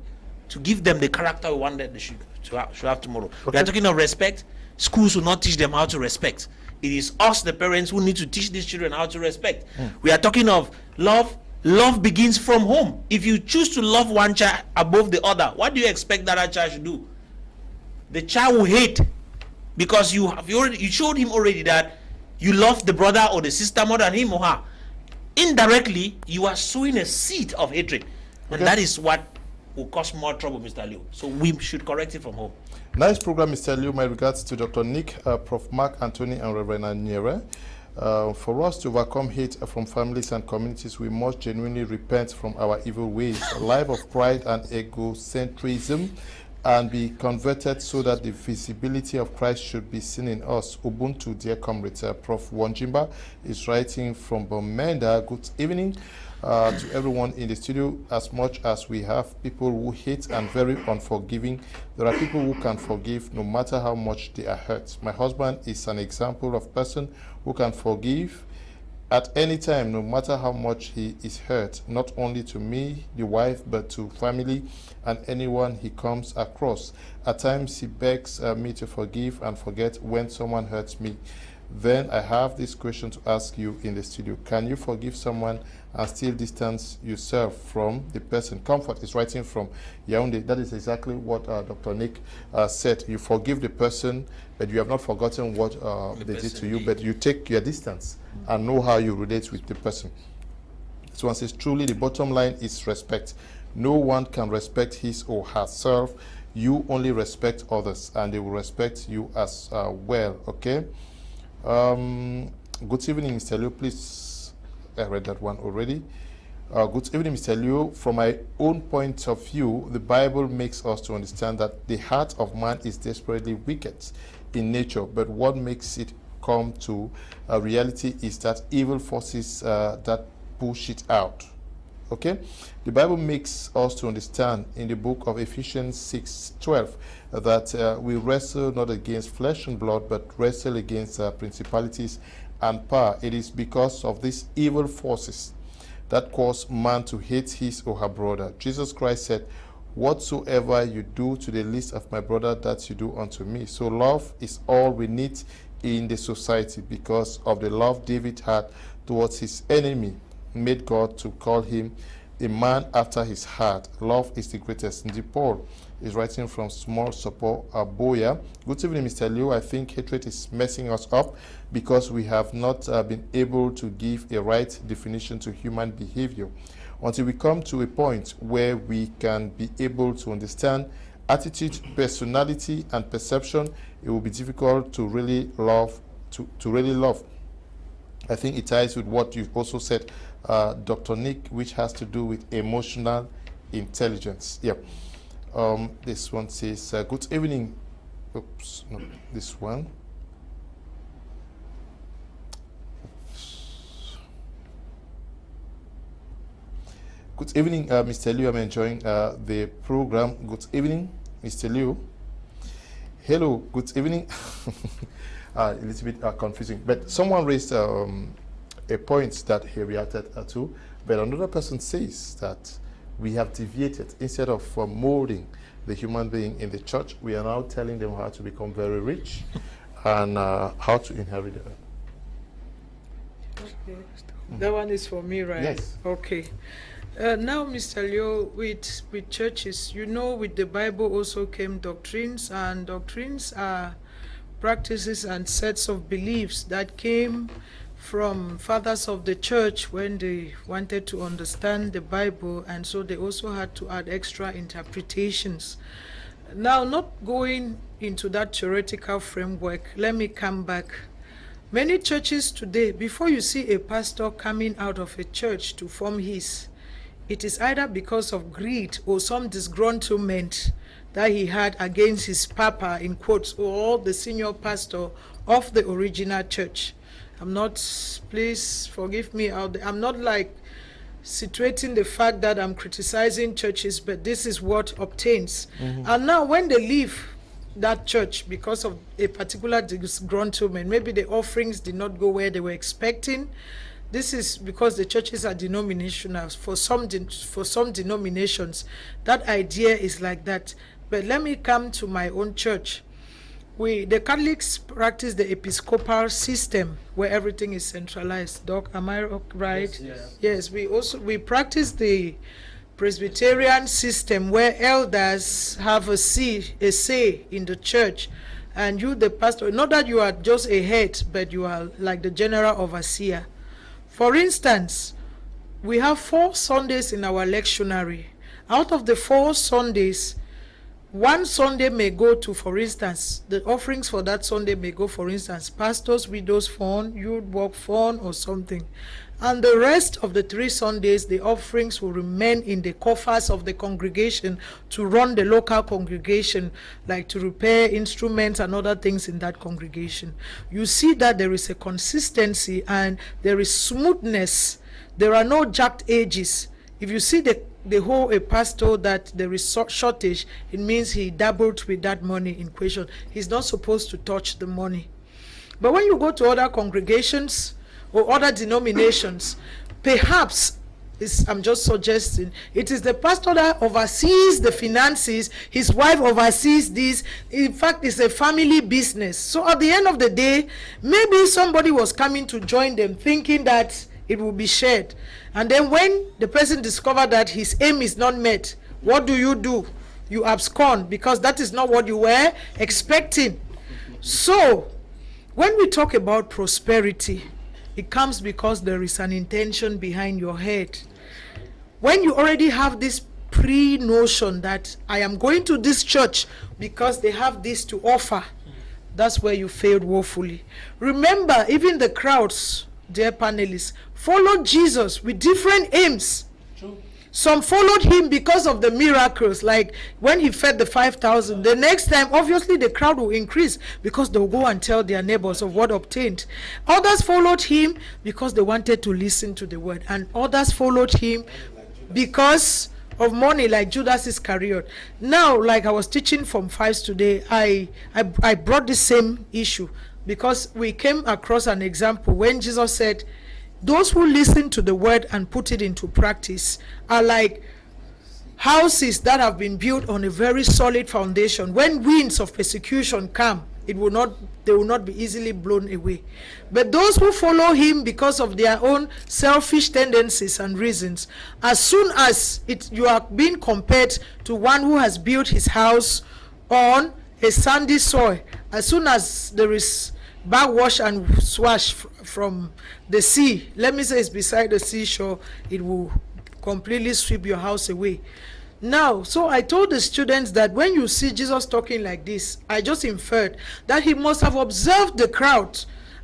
to give them the character we want that they should have tomorrow. Okay. We are talking of respect. Schools will not teach them how to respect. It is us, the parents, who need to teach these children how to respect. We are talking of love. Love begins from home. If you choose to love one child above the other, what do you expect that child should do? The child will hate, because you showed him already that you love the brother or the sister more than him or her. Indirectly, you are sowing a seed of hatred, and that is what will cause more trouble, Mr. Liu. So we should correct it from home. Nice program, Mr. Liu. My regards to Dr. Nick, Prof. Mark, Antony, and Reverend Anyere. For us to overcome hate from families and communities, we must genuinely repent from our evil ways, a life of pride and egocentrism, and be converted so that the visibility of Christ should be seen in us. Ubuntu, dear comrades. Prof. Wanjimba is writing from Bomenda. Good evening to everyone in the studio. As much as we have people who hate and very unforgiving, there are people who can forgive no matter how much they are hurt. My husband is an example of person who can forgive at any time, no matter how much he is hurt, not only to me, the wife, but to family and anyone he comes across. At times he begs me to forgive and forget when someone hurts me. Then I have this question to ask you in the studio. Can you forgive someone and still distance yourself from the person? Comfort is writing from Yaoundé. That is exactly what Dr. Nick said. You forgive the person, but you have not forgotten what they did to you, but you take your distance and know how you relate with the person. So one says, truly the bottom line is respect. No one can respect his or herself you only respect others, and they will respect you as well. Okay. Good evening, Mr. Liu. Please, I read that one already. Good evening, Mr. Liu. From my own point of view, the Bible makes us to understand that the heart of man is desperately wicked in nature, but what makes it come to reality is that evil forces that push it out. Okay, the Bible makes us to understand in the book of Ephesians 6:12 that we wrestle not against flesh and blood, but wrestle against principalities and power. It is because of these evil forces that cause man to hate his or her brother. Jesus Christ said, "Whatsoever you do to the least of my brother, that you do unto me." So love is all we need in the society. Because of the love David had towards his enemy, made God to call him a man after his heart. Love is the greatest. Indeed, Paul is writing from Small Support, Aboya. Good evening, Mr. Liu. I think hatred is messing us up because we have not been able to give a right definition to human behavior. Until we come to a point where we can be able to understand attitude, personality, and perception, it will be difficult to really love. To really love. I think it ties with what you've also said, Dr. Nick, which has to do with emotional intelligence. Yeah. This one says, good evening. Oops, no, this one. Good evening, Mr. Liu. I'm enjoying the program. Good evening, Mr. Liu. Hello, good evening. A little bit confusing, but someone raised a point that he reacted to, but another person says that we have deviated. Instead of molding the human being in the church, we are now telling them how to become very rich and how to inherit it. Okay. That one is for me, right? Yes. Okay. Now, Mr. Liu, with churches, you know, with the Bible also came doctrines, and doctrines are practices and sets of beliefs that came from fathers of the church when they wanted to understand the Bible, and so they also had to add extra interpretations. Now, not going into that theoretical framework, let me come back. Many churches today, before you see a pastor coming out of a church to form his, it is either because of greed or some disgruntlement that he had against his papa, in quotes, or the senior pastor of the original church. I'm not, please forgive me, I'm not like situating the fact that I'm criticizing churches, but this is what obtains. And now when they leave that church because of a particular disgruntlement, maybe the offerings did not go where they were expecting. This is because the churches are denominational. For some denominations, that idea is like that. But let me come to my own church. The Catholics practice the Episcopal system where everything is centralized. Doc, am I right? Yes. We practice the Presbyterian system where elders have a say in the church, and you, the pastor, not that you are just a head, but you are like the general overseer. For instance, we have 4 Sundays in our lectionary. Out of the 4 Sundays, 1 Sunday may go to, for instance, the offerings for that Sunday may go, for instance, pastors, widows fund, youth work fund, or something. And the rest of the 3 Sundays, the offerings will remain in the coffers of the congregation to run the local congregation, like to repair instruments and other things in that congregation. You see that there is a consistency and there is smoothness. There are no jagged edges. If you see the whole a pastor that there is shortage, it means he dabbled with that money in question. He's not supposed to touch the money. But when you go to other congregations or other denominations, perhaps, I'm just suggesting, it is the pastor that oversees the finances, his wife oversees this. In fact, it's a family business. So at the end of the day, maybe somebody was coming to join them thinking that it will be shared. And then when the person discovered that his aim is not met, what do? You abscond, because that is not what you were expecting. So when we talk about prosperity, it comes because there is an intention behind your head. When you already have this pre-notion that I am going to this church because they have this to offer, that's where you failed woefully. Remember, even the crowds, dear panelists, followed Jesus with different aims. True. Some followed him because of the miracles, like when he fed the 5,000. The next time, obviously, the crowd will increase because they'll go and tell their neighbors of what obtained. Others followed him because they wanted to listen to the word. And others followed him because of money, like Judas Iscariot. Now, like I was teaching from 5 today, I brought the same issue because we came across an example when Jesus said, those who listen to the word and put it into practice are like houses that have been built on a very solid foundation. When winds of persecution come, they will not be easily blown away. But those who follow him because of their own selfish tendencies and reasons, as soon as you are being compared to one who has built his house on a sandy soil, as soon as there is backwash and swash from the sea, let me say it's beside the seashore, it will completely sweep your house away. Now, so I told the students that when you see Jesus talking like this, I just inferred that he must have observed the crowd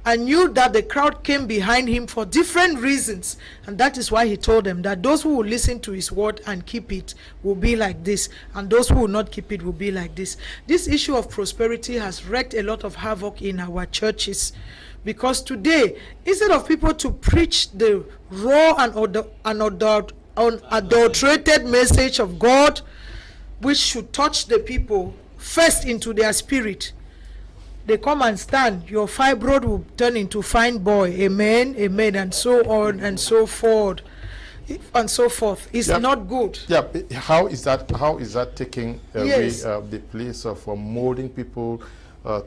and knew that the crowd came behind him for different reasons. And that is why he told them that those who will listen to his word and keep it will be like this, and those who will not keep it will be like this. This issue of prosperity has wreaked a lot of havoc in our churches. Because today, instead of people to preach the raw and unadulterated message of God, which should touch the people first into their spirit, they come and stand. Your fibroid will turn into fine boy. Amen, amen, and so on and so forth, and so forth. It's not good. Yeah. How is that taking away the place of molding people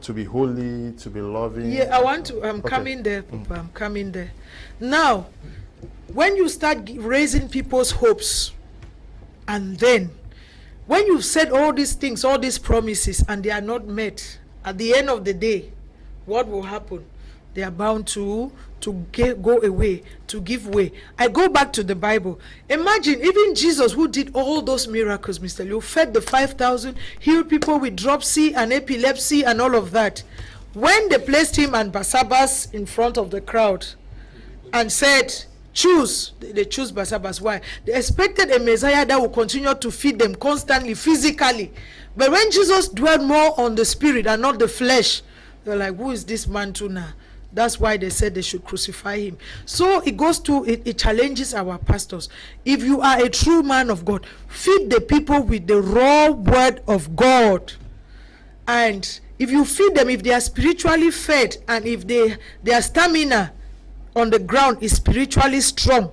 to be holy, to be loving? Yeah, I'm coming there, Papa. I'm coming there. Now, when you start raising people's hopes, and then when you've said all these things, all these promises, and they are not met, at the end of the day, what will happen? They are bound to go away, to give way. I go back to the Bible. Imagine, even Jesus, who did all those miracles, Mr. Liu, fed the 5,000, healed people with dropsy and epilepsy and all of that. When they placed him and Barsabbas in front of the crowd and said, choose, they choose Barsabbas. Why? They expected a Messiah that will continue to feed them constantly, physically. But when Jesus dwelled more on the spirit and not the flesh, they're like, who is this man to now? That's why they said they should crucify him. So it goes to, it challenges our pastors. If you are a true man of God, feed the people with the raw word of God. And if you feed them, if they are spiritually fed, and if their stamina on the ground is spiritually strong,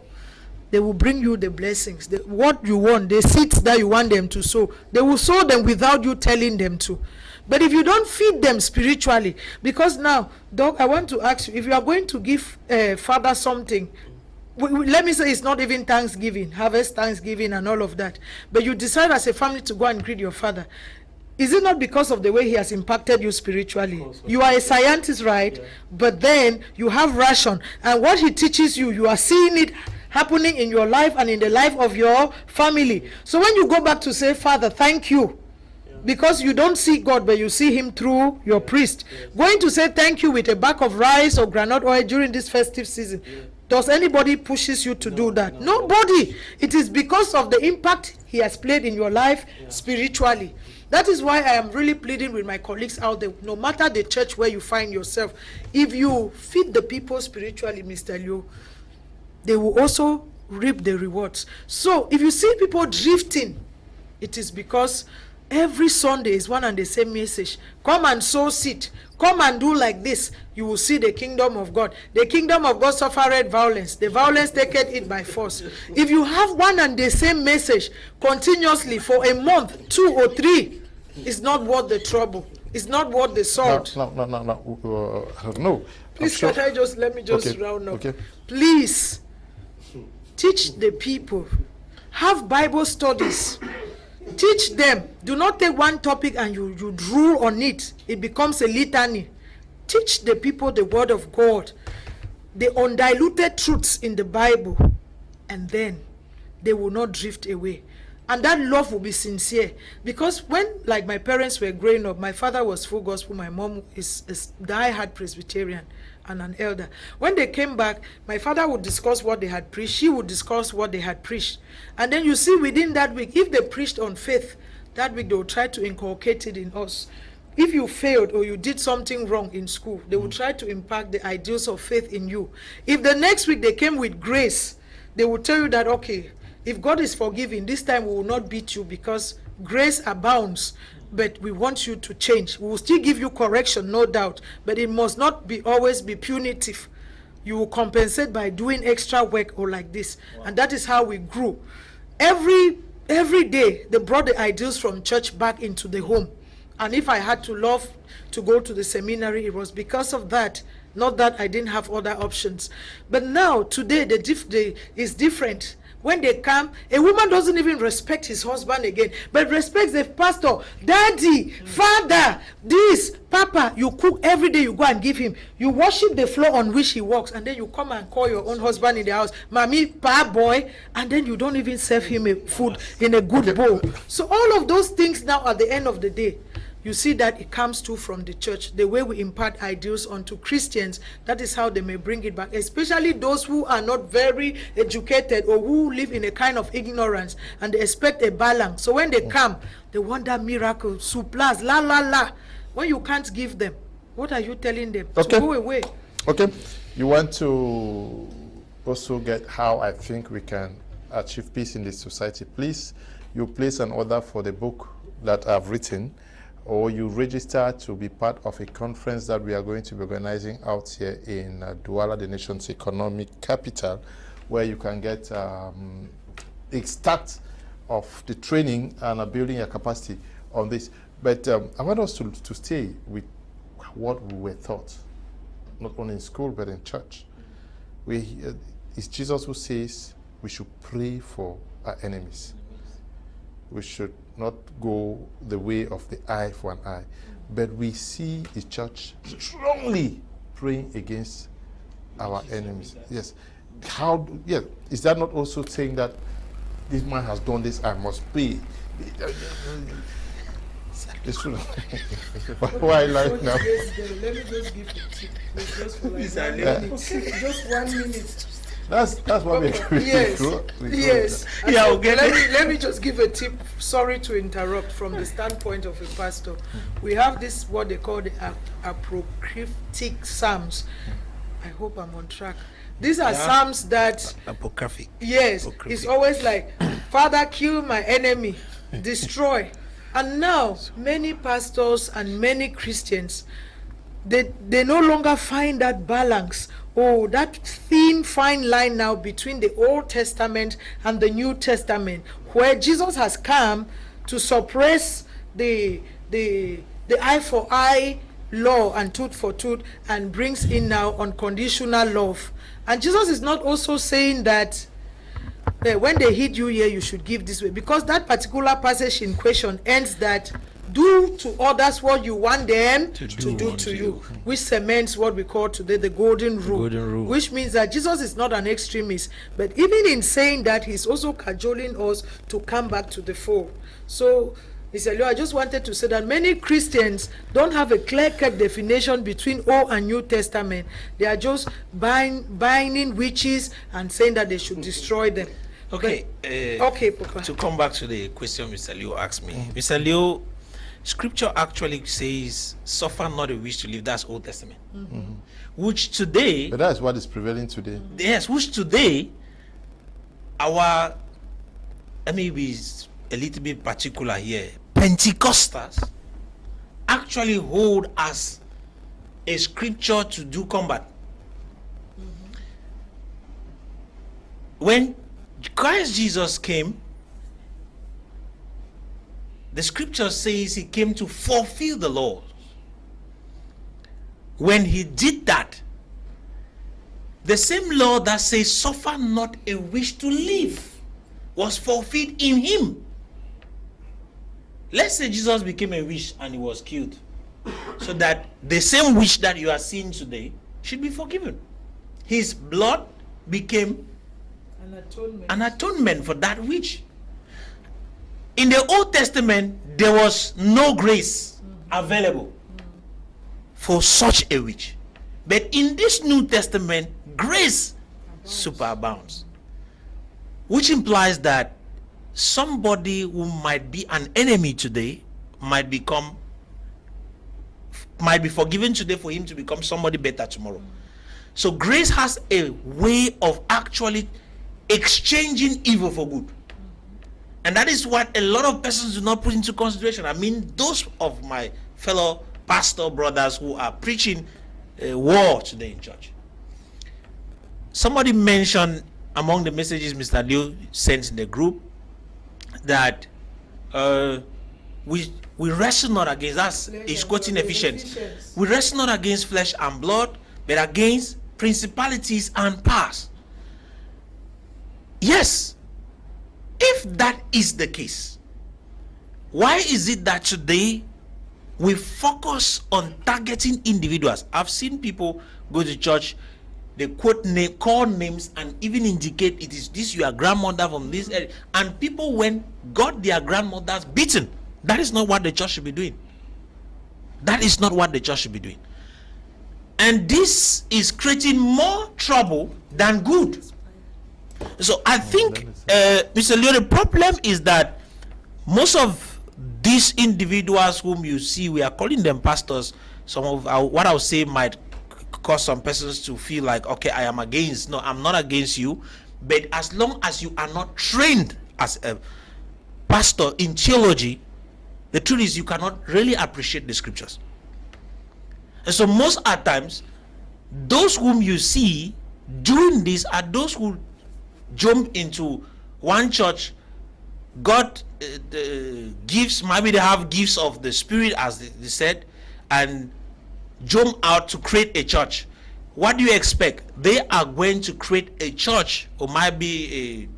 they will bring you the blessings. What you want, the seeds that you want them to sow, they will sow them without you telling them to. But if you don't feed them spiritually, because now, Doc, I want to ask you, if you are going to give Father something, let me say it's not even Thanksgiving, harvest Thanksgiving and all of that, but you decide as a family to go and greet your father, is it not because of the way he has impacted you spiritually? You are a scientist, right? Yeah. But then you have ration, and what he teaches you, you are seeing it happening in your life and in the life of your family. So when you go back to say, Father, thank you, because you don't see God, but you see him through your priest. Going to say thank you with a bag of rice or granite oil during this festive season. Does anybody pushes you to do that? Nobody. It is because of the impact he has played in your life spiritually. That is why I am really pleading with my colleagues out there, no matter the church where you find yourself, if you feed the people spiritually, Mr. Liu, they will also reap the rewards. So if you see people drifting, it is because every Sunday is one and the same message. Come and sow seed. Come and do like this. You will see the kingdom of God. The kingdom of God suffered violence. The violence taketh it by force. If you have one and the same message continuously for a month, 2 or 3, it's not worth the trouble. It's not worth the salt. No. Please, can I just, let me just round up. Please, teach the people. Have Bible studies. Teach them. Do not take one topic and you drool on it. It becomes a litany. Teach the people the word of God, the undiluted truths in the Bible, and then they will not drift away. And that love will be sincere. Because when, like, my parents were growing up, my father was full gospel, my mom is die-hard Presbyterian and an elder. When they came back, my father would discuss what they had preached, she would discuss what they had preached. And then you see within that week, if they preached on faith, that week they would try to inculcate it in us. If you failed or you did something wrong in school, they would try to impact the ideals of faith in you. If the next week they came with grace, they would tell you that, okay, if God is forgiving, this time we will not beat you because grace abounds, but we want you to change. We will still give you correction, no doubt, but it must not be always be punitive. You will compensate by doing extra work or like this. Wow. And that is how we grew. Every day, they brought the ideals from church back into the home. And if I had to love to go to the seminary, it was because of that. Not that I didn't have other options. But now, today, the is different. When they come, a woman doesn't even respect his husband again, but respects the pastor, daddy, father, this, papa. You cook every day, you go and give him. You worship the floor on which he walks, and then you come and call your own husband in the house, mommy, pa, boy, and then you don't even serve him a food in a good bowl. So all of those things now at the end of the day, you see that it comes to from the church, the way we impart ideals onto Christians. That is how they may bring it back, especially those who are not very educated or who live in a kind of ignorance and they expect a balance. So when they come, they want that miracle, surplus, la la la. When you can't give them, what are you telling them? Okay. To go away. Okay. You want to also get how I think we can achieve peace in this society. Please, you place an order for the book that I've written, or you register to be part of a conference that we are going to be organizing out here in Douala, the nation's economic capital, where you can get a start of the training and building your capacity on this. But I want us to stay with what we were taught, not only in school, but in church. It's Jesus who says we should pray for our enemies. We should not go the way of the eye for an eye. But we see the church strongly praying against our enemies. Yes. Is that not also saying that this man has done this, I must pay? It's true. Why like now? Let me just give a tip. Just for like just 1 minute. That's what we yes. Yes. Yeah, okay. Let me just give a tip. Sorry to interrupt from the standpoint of a pastor. We have this, what they call the apocryptic psalms. I hope I'm on track. These are psalms that apocryphic. Yes, it's always like, Father, kill my enemy, destroy. And now many pastors and many Christians, they no longer find that balance. Oh, that thin, fine line now between the Old Testament and the New Testament, where Jesus has come to suppress the eye for eye law and tooth for tooth and brings in now unconditional love. And Jesus is not also saying that when they hit you here, you should give this way, because that particular passage in question ends that do to others what you want them to do to you, which cements what we call today the golden rule, which means that Jesus is not an extremist, but even in saying that, he's also cajoling us to come back to the fold. So, Mr. Leo, I just wanted to say that many Christians don't have a clear-cut definition between Old and New Testament. They are just binding witches and saying that they should destroy them. Okay. Okay, Papa. To come back to the question Mr. Leo asked me. Mr. Leo, Scripture actually says, suffer not a wish to live. That's Old Testament. Which today... But that's what is prevailing today. Yes, which today, let me be a little bit particular here. Pentecostals actually hold as a scripture to do combat. When Christ Jesus came, the scripture says he came to fulfill the law. When he did that, the same law that says suffer not a wish to live was fulfilled in him. Let's say Jesus became a witch and he was killed, so that the same witch that you are seeing today should be forgiven. His blood became an atonement for that witch. in the Old Testament, there was no grace available for such a witch. But in this New Testament, grace superabounds. Which implies that somebody who might be an enemy today might be forgiven today for him to become somebody better tomorrow. So grace has a way of actually exchanging evil for good. And that is what a lot of persons do not put into consideration. I mean, those of my fellow pastor brothers who are preaching war today in church. Somebody mentioned among the messages Mr. Liu sent in the group that we wrestle not against us. He's quoting Ephesians. We wrestle not against flesh and blood, but against principalities and powers. Yes, if that is the case, why is it that today we focus on targeting individuals? I've seen people go to church, they call names and even indicate it is this your grandmother from this area, and people got their grandmothers beaten. That is not what the church should be doing. That is not what the church should be doing. And this is creating more trouble than good. So I think, Mr. Leo, the problem is that most of these individuals whom you see, we are calling them pastors, some of what I would say might cause some persons to feel like, okay, I am against. No, I'm not against you. But as long as you are not trained as a pastor in theology, the truth is you cannot really appreciate the scriptures. And so most at times, those whom you see doing this are those who jump into one church, got gifts, maybe they have gifts of the Spirit, as they said, and jump out to create a church. What do you expect? They are going to create a church, or might be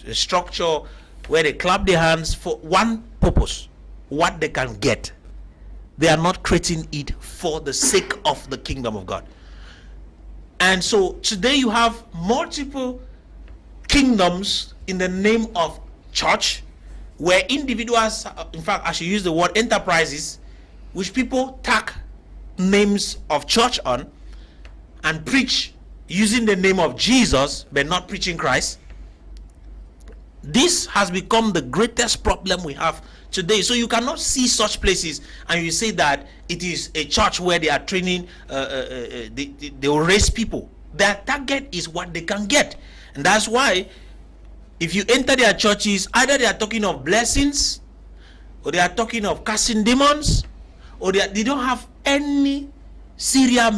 a structure where they clap their hands for one purpose, what they can get. They are not creating it for the sake of the kingdom of God. And so today you have multiple kingdoms in the name of church, where individuals, in fact I should use the word enterprises, which people tack names of church on and preach using the name of Jesus but not preaching Christ. This has become the greatest problem we have today. So you cannot see such places and you say that it is a church where they are training, they will raise people. Their target is what they can get. And that's why if you enter their churches, either they are talking of blessings, or they are talking of casting demons, or they don't have any serious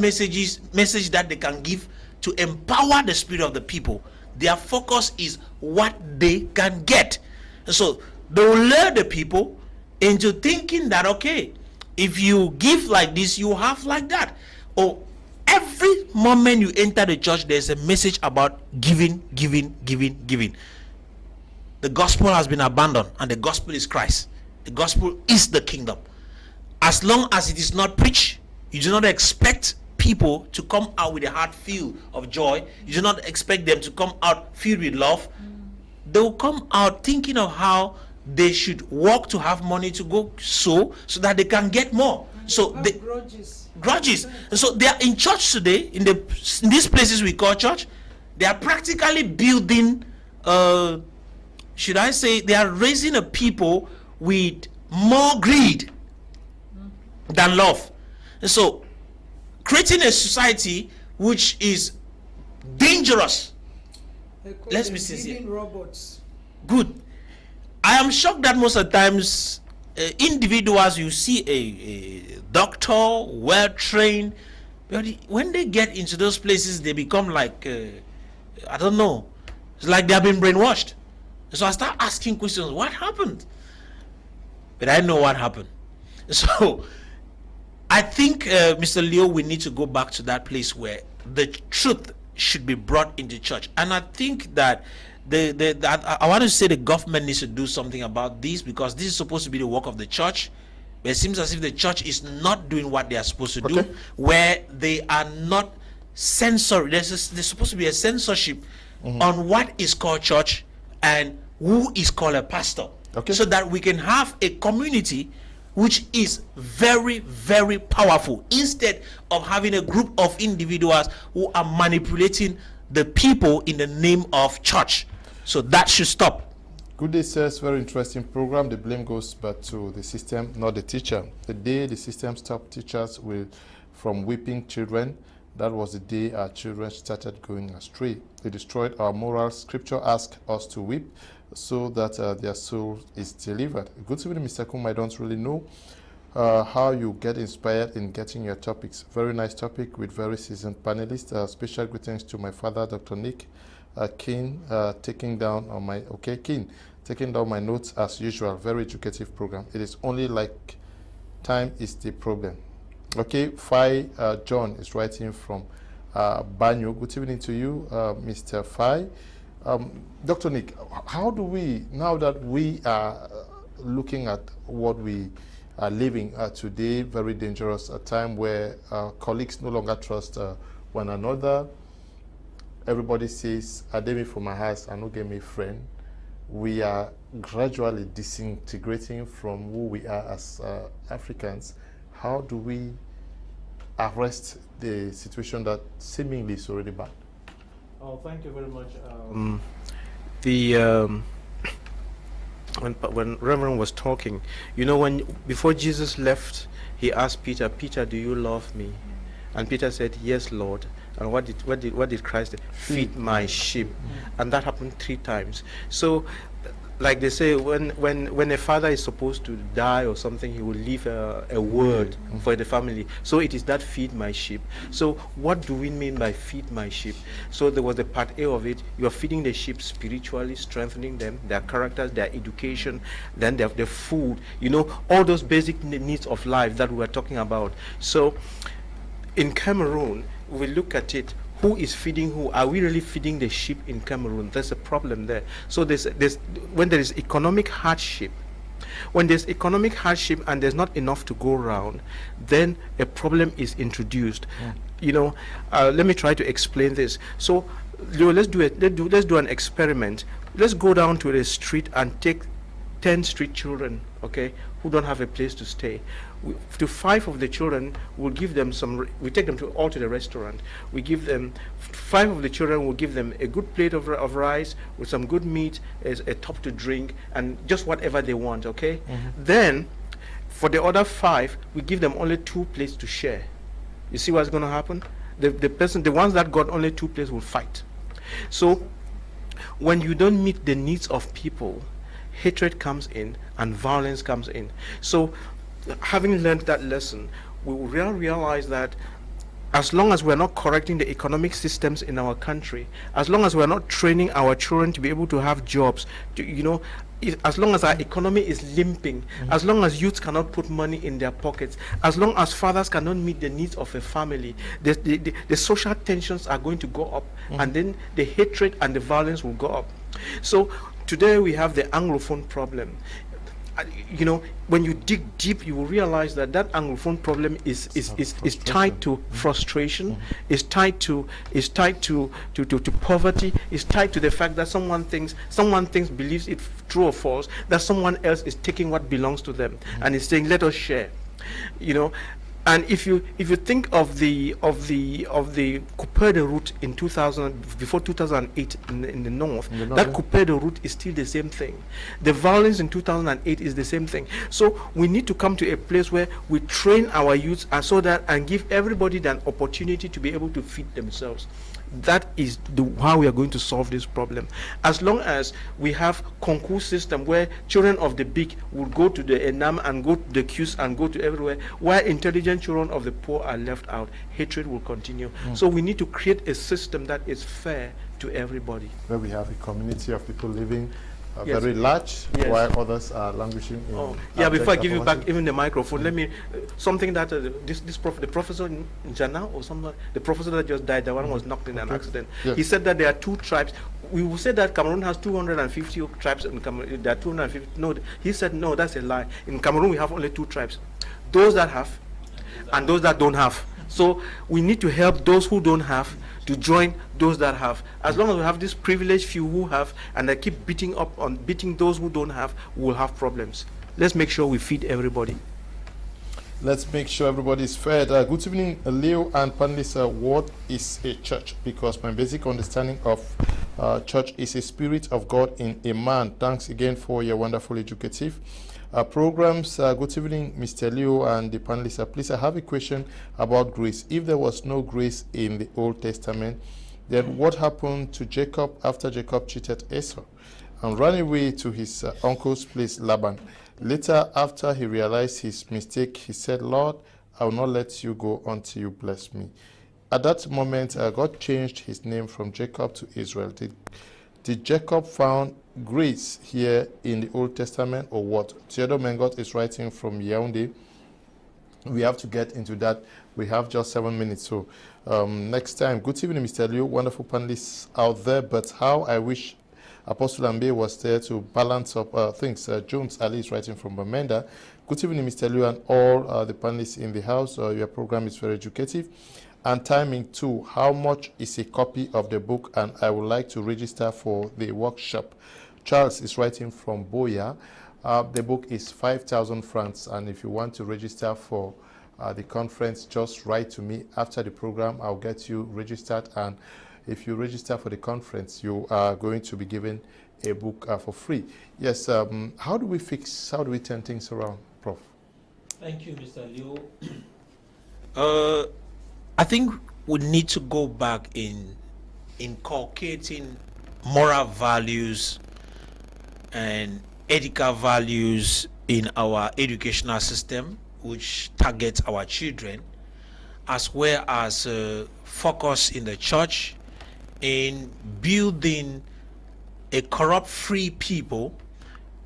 message that they can give to empower the spirit of the people. Their focus is what they can get. And so they will lure the people into thinking that, okay, if you give like this, you have like that. Or every moment you enter the church, there's a message about giving. The gospel has been abandoned, and the gospel is Christ. The gospel is the kingdom. As long as it is not preached, you do not expect people to come out with a heart filled of joy. You do not expect them to come out filled with love. They will come out thinking of how they should work to have money to go so that they can get more. So they grudges. And so they are in church today, in these places we call church. They are practically building, should I say, they are raising a people with more greed than love. And so creating a society which is dangerous. Let's be sincere. Robots. Good. I am shocked that most of the times individuals, you see a doctor, well trained, but when they get into those places, they become like, I don't know, it's like they have been brainwashed. So I start asking questions, what happened? But I know what happened. So I think, Mr. Leo, we need to go back to that place where the truth should be brought into church. And I think that I want to say the government needs to do something about this, because this is supposed to be the work of the church. But it seems as if the church is not doing what they are supposed to do, where they are not censoring. There's supposed to be a censorship on what is called church and who is called a pastor. Okay. so that we can have a community which is very, very powerful, instead of having a group of individuals who are manipulating the people in the name of church. So that should stop. Good day, sirs. Very interesting program. The blame goes back to the system, not the teacher. The day the system stopped teachers from whipping children, that was the day our children started going astray. They destroyed our morals. Scripture asked us to whip so that their soul is delivered. Good evening, Mr. Kum. I don't really know how you get inspired in getting your topics. Very nice topic with very seasoned panelists. Special greetings to my father, Dr. Nick Keen, taking down my notes as usual. Very educative program. It is only like time is the problem. Okay, John is writing from Banyo. Good evening to you, Mr. Fai. Dr. Nick, how do we, now that we are looking at what we are living today, very dangerous, a time where colleagues no longer trust one another. Everybody says, I did me for my house, I don't get me a friend. We are gradually disintegrating from who we are as Africans. How do we arrest the situation that seemingly is already bad? Oh, thank you very much. When Reverend was talking, you know, before Jesus left, he asked Peter, "Peter, do you love me?" And Peter said, "Yes, Lord." And what did Christ do? Feed my sheep. And that happened 3 times. So, like they say, when a father is supposed to die or something, he will leave a word for the family. So it is that feed my sheep. So what do we mean by feed my sheep? So there was the part A of it. You are feeding the sheep spiritually, strengthening them, their characters, their education, then they have the food, you know, all those basic needs of life that we were talking about. So in Cameroon, we look at it. Who is feeding who? Are we really feeding the sheep in Cameroon? There's a problem there. So when there is economic hardship, and there's not enough to go around, then a problem is introduced. You know, let me try to explain this. So let's do an experiment. Let's go down to the street and take 10 street children, okay, who don't have a place to stay. To 5 of the children, we'll give them we take them all to the restaurant. We give them, 5 of the children, will give them a good plate of rice with some good meat, as a top to drink, and just whatever they want, okay? Then, for the other 5, we give them only 2 plates to share. You see what's going to happen? The ones that got only 2 plates will fight. So, when you don't meet the needs of people, hatred comes in and violence comes in. So, having learned that lesson, we will realize that as long as we're not correcting the economic systems in our country, as long as we're not training our children to be able to have jobs, as long as our economy is limping, as long as youths cannot put money in their pockets, as long as fathers cannot meet the needs of a family, the social tensions are going to go up, and then the hatred and the violence will go up. So today we have the Anglophone problem. You know, when you dig deep, you will realize that Anglophone problem is tied to frustration, is tied to poverty, is tied to the fact that someone thinks, believes it true or false, that someone else is taking what belongs to them and is saying, let us share. You know, and if you think of the Kuperde route in 2000, before 2008 in the north, that Kuperde route is still the same thing. The violence in 2008 is the same thing. So we need to come to a place where we train our youth and give everybody an opportunity to be able to feed themselves. That is how we are going to solve this problem. As long as we have concourse system where children of the big will go to the ENAM and go to the QS and go to everywhere, while intelligent children of the poor are left out, hatred will continue. So we need to create a system that is fair to everybody. Where we have a community of people living very large, while others are languishing in before I give you back even the microphone, let me something that the professor in Jana or something, the professor that just died, the one was knocked in an accident. He said that there are 2 tribes. We will say that Cameroon has 250 tribes in Cameroon. There are 250. No, he said no, that's a lie. In Cameroon we have only 2 tribes, those that have and those that don't have. So we need to help those who don't have to join those that have. As long as we have this privileged few who have, and they keep beating those who don't have, we will have problems. Let's make sure we feed everybody. Let's make sure everybody is fed. Good evening, Leo and panelists. What is a church? Because my basic understanding of church is a spirit of God in a man. Thanks again for your wonderful educative programs. Good evening, Mr. Leo and the panelists. Please, I have a question about grace. If there was no grace in the Old Testament, then what happened to Jacob after Jacob cheated Esau and ran away to his uncle's place, Laban? Later, after he realized his mistake, he said, Lord, I will not let you go until you bless me. At that moment, God changed his name from Jacob to Israel. Did Jacob found grace here in the Old Testament, or what? Theodore Mengot is writing from Yaoundé. We have to get into that. We have just 7 minutes. So next time, good evening, Mr. Liu, wonderful panelists out there. But how I wish Apostle Ambe was there to balance up things. Jones Ali is writing from Bamenda. Good evening, Mr. Liu, and all the panelists in the house. Your program is very educative. And timing too. How much is a copy of the book? And I would like to register for the workshop. Charles is writing from Boya. The book is 5,000 francs, and if you want to register for the conference, just write to me after the program. I'll get you registered, and if you register for the conference, you are going to be given a book for free. Yes, how do we turn things around, Prof? Thank you, Mr. Liu. I think we need to go back in inculcating moral values and ethical values in our educational system, which targets our children, as well as focus in the church in building a corrupt-free people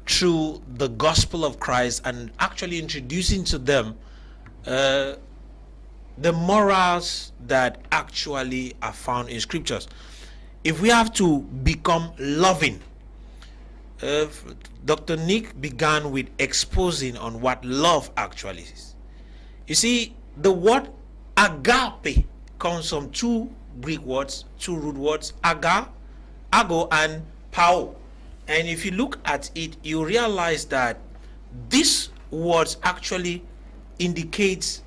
through the gospel of Christ and actually introducing to them the morals that actually are found in scriptures. If we have to become loving, Dr. Nick began with exposing on what love actually is. You see, the word agape comes from two Greek words, two root words, ago and pao. And if you look at it, you realize that this word actually indicates,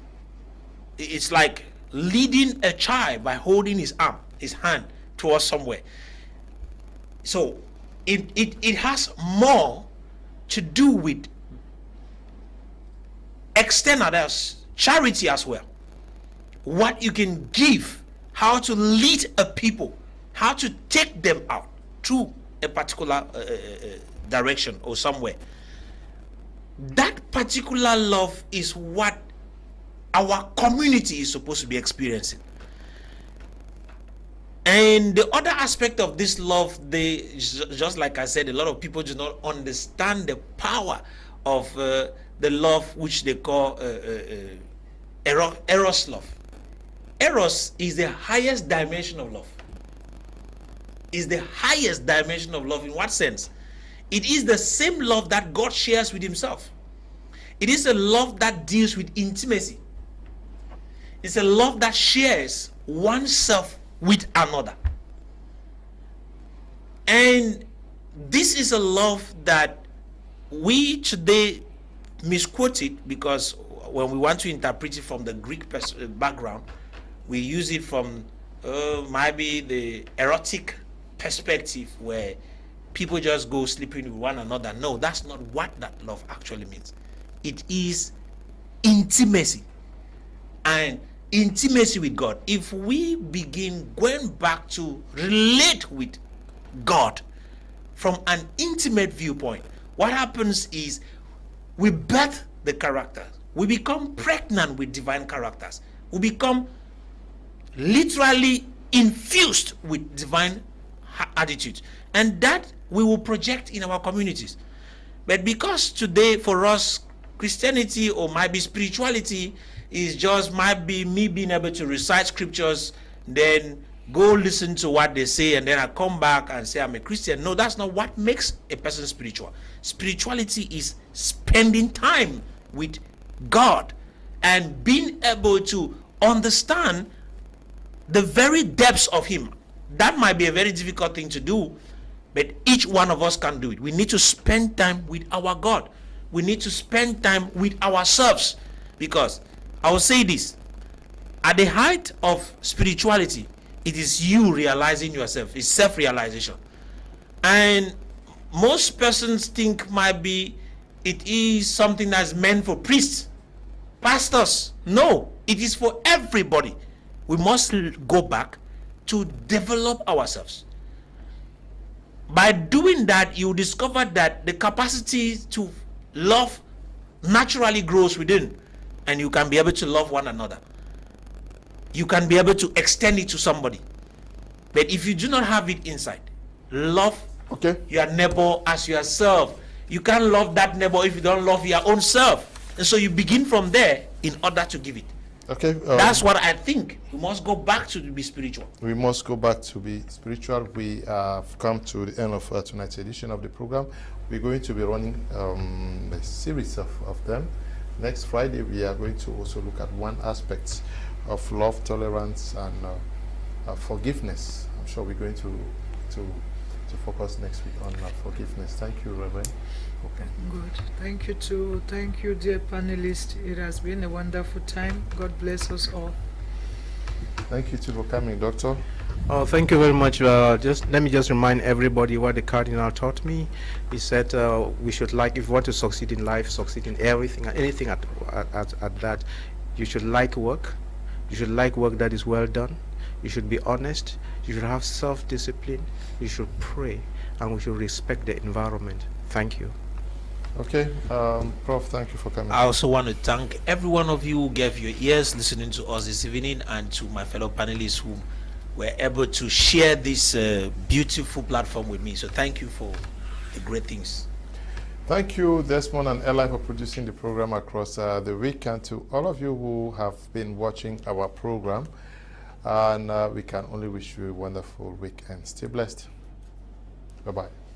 it's like leading a child by holding his hand towards somewhere. So it has more to do with external charity as well. What you can give, how to lead a people, how to take them out through a particular direction or somewhere. That particular love is what our community is supposed to be experiencing. And the other aspect of this love, just like I said, a lot of people do not understand the power of the love which they call eros love. Eros is the highest dimension of love. Is the highest dimension of love. In what sense? It is the same love that God shares with himself. It is a love that deals with intimacy. It's a love that shares oneself with another. And this is a love that we today misquote it, because when we want to interpret it from the Greek background, we use it from maybe the erotic perspective, where people just go sleeping with one another. No, that's not what that love actually means. It is intimacy, and intimacy with God. If we begin going back to relate with God from an intimate viewpoint, what happens is we birth the character. We become pregnant with divine characters. We become literally infused with divine attitudes, and that we will project in our communities. But because today for us, Christianity or maybe spirituality is just might be me being able to recite scriptures, then go listen to what they say, and then I come back and say I'm a Christian. No, that's not what makes a person spiritual. Spirituality is spending time with God and being able to understand the very depths of him. That might be a very difficult thing to do, but each one of us can do it. We need to spend time with our God. We need to spend time with ourselves, because I will say this, at the height of spirituality, it is you realizing yourself. It's self-realization. And most persons think might be it is something that's meant for priests, pastors. No, it is for everybody. We must go back to develop ourselves. By doing that, you discover that the capacity to love naturally grows within, and you can be able to love one another. You can be able to extend it to somebody. But if you do not have it inside, love your neighbor as yourself. You can't love that neighbor if you don't love your own self. And so you begin from there in order to give it. Okay. That's what I think. We must go back to be spiritual. We must go back to be spiritual. We have come to the end of tonight's edition of the program. We're going to be running a series of them. Next Friday, we are going to also look at one aspect of love, tolerance, and forgiveness. I'm sure we're going to focus next week on forgiveness. Thank you, Reverend. Okay. Good. Thank you too. Thank you, dear panelists. It has been a wonderful time. God bless us all. Thank you too for coming, Doctor. Oh, thank you very much. Just let me just remind everybody what the Cardinal taught me. He said we should, like, if you want to succeed in life, succeed in everything, anything at that, you should like work. You should like work that is well done. You should be honest. You should have self-discipline. You should pray, and we should respect the environment. Thank you. Okay, Prof, thank you for coming. I also want to thank every one of you who gave your ears listening to us this evening, and to my fellow panelists who were able to share this beautiful platform with me. So thank you for the great things. Thank you, Desmond and Eli, for producing the program across the week, and to all of you who have been watching our program. And we can only wish you a wonderful week and stay blessed. Bye-bye.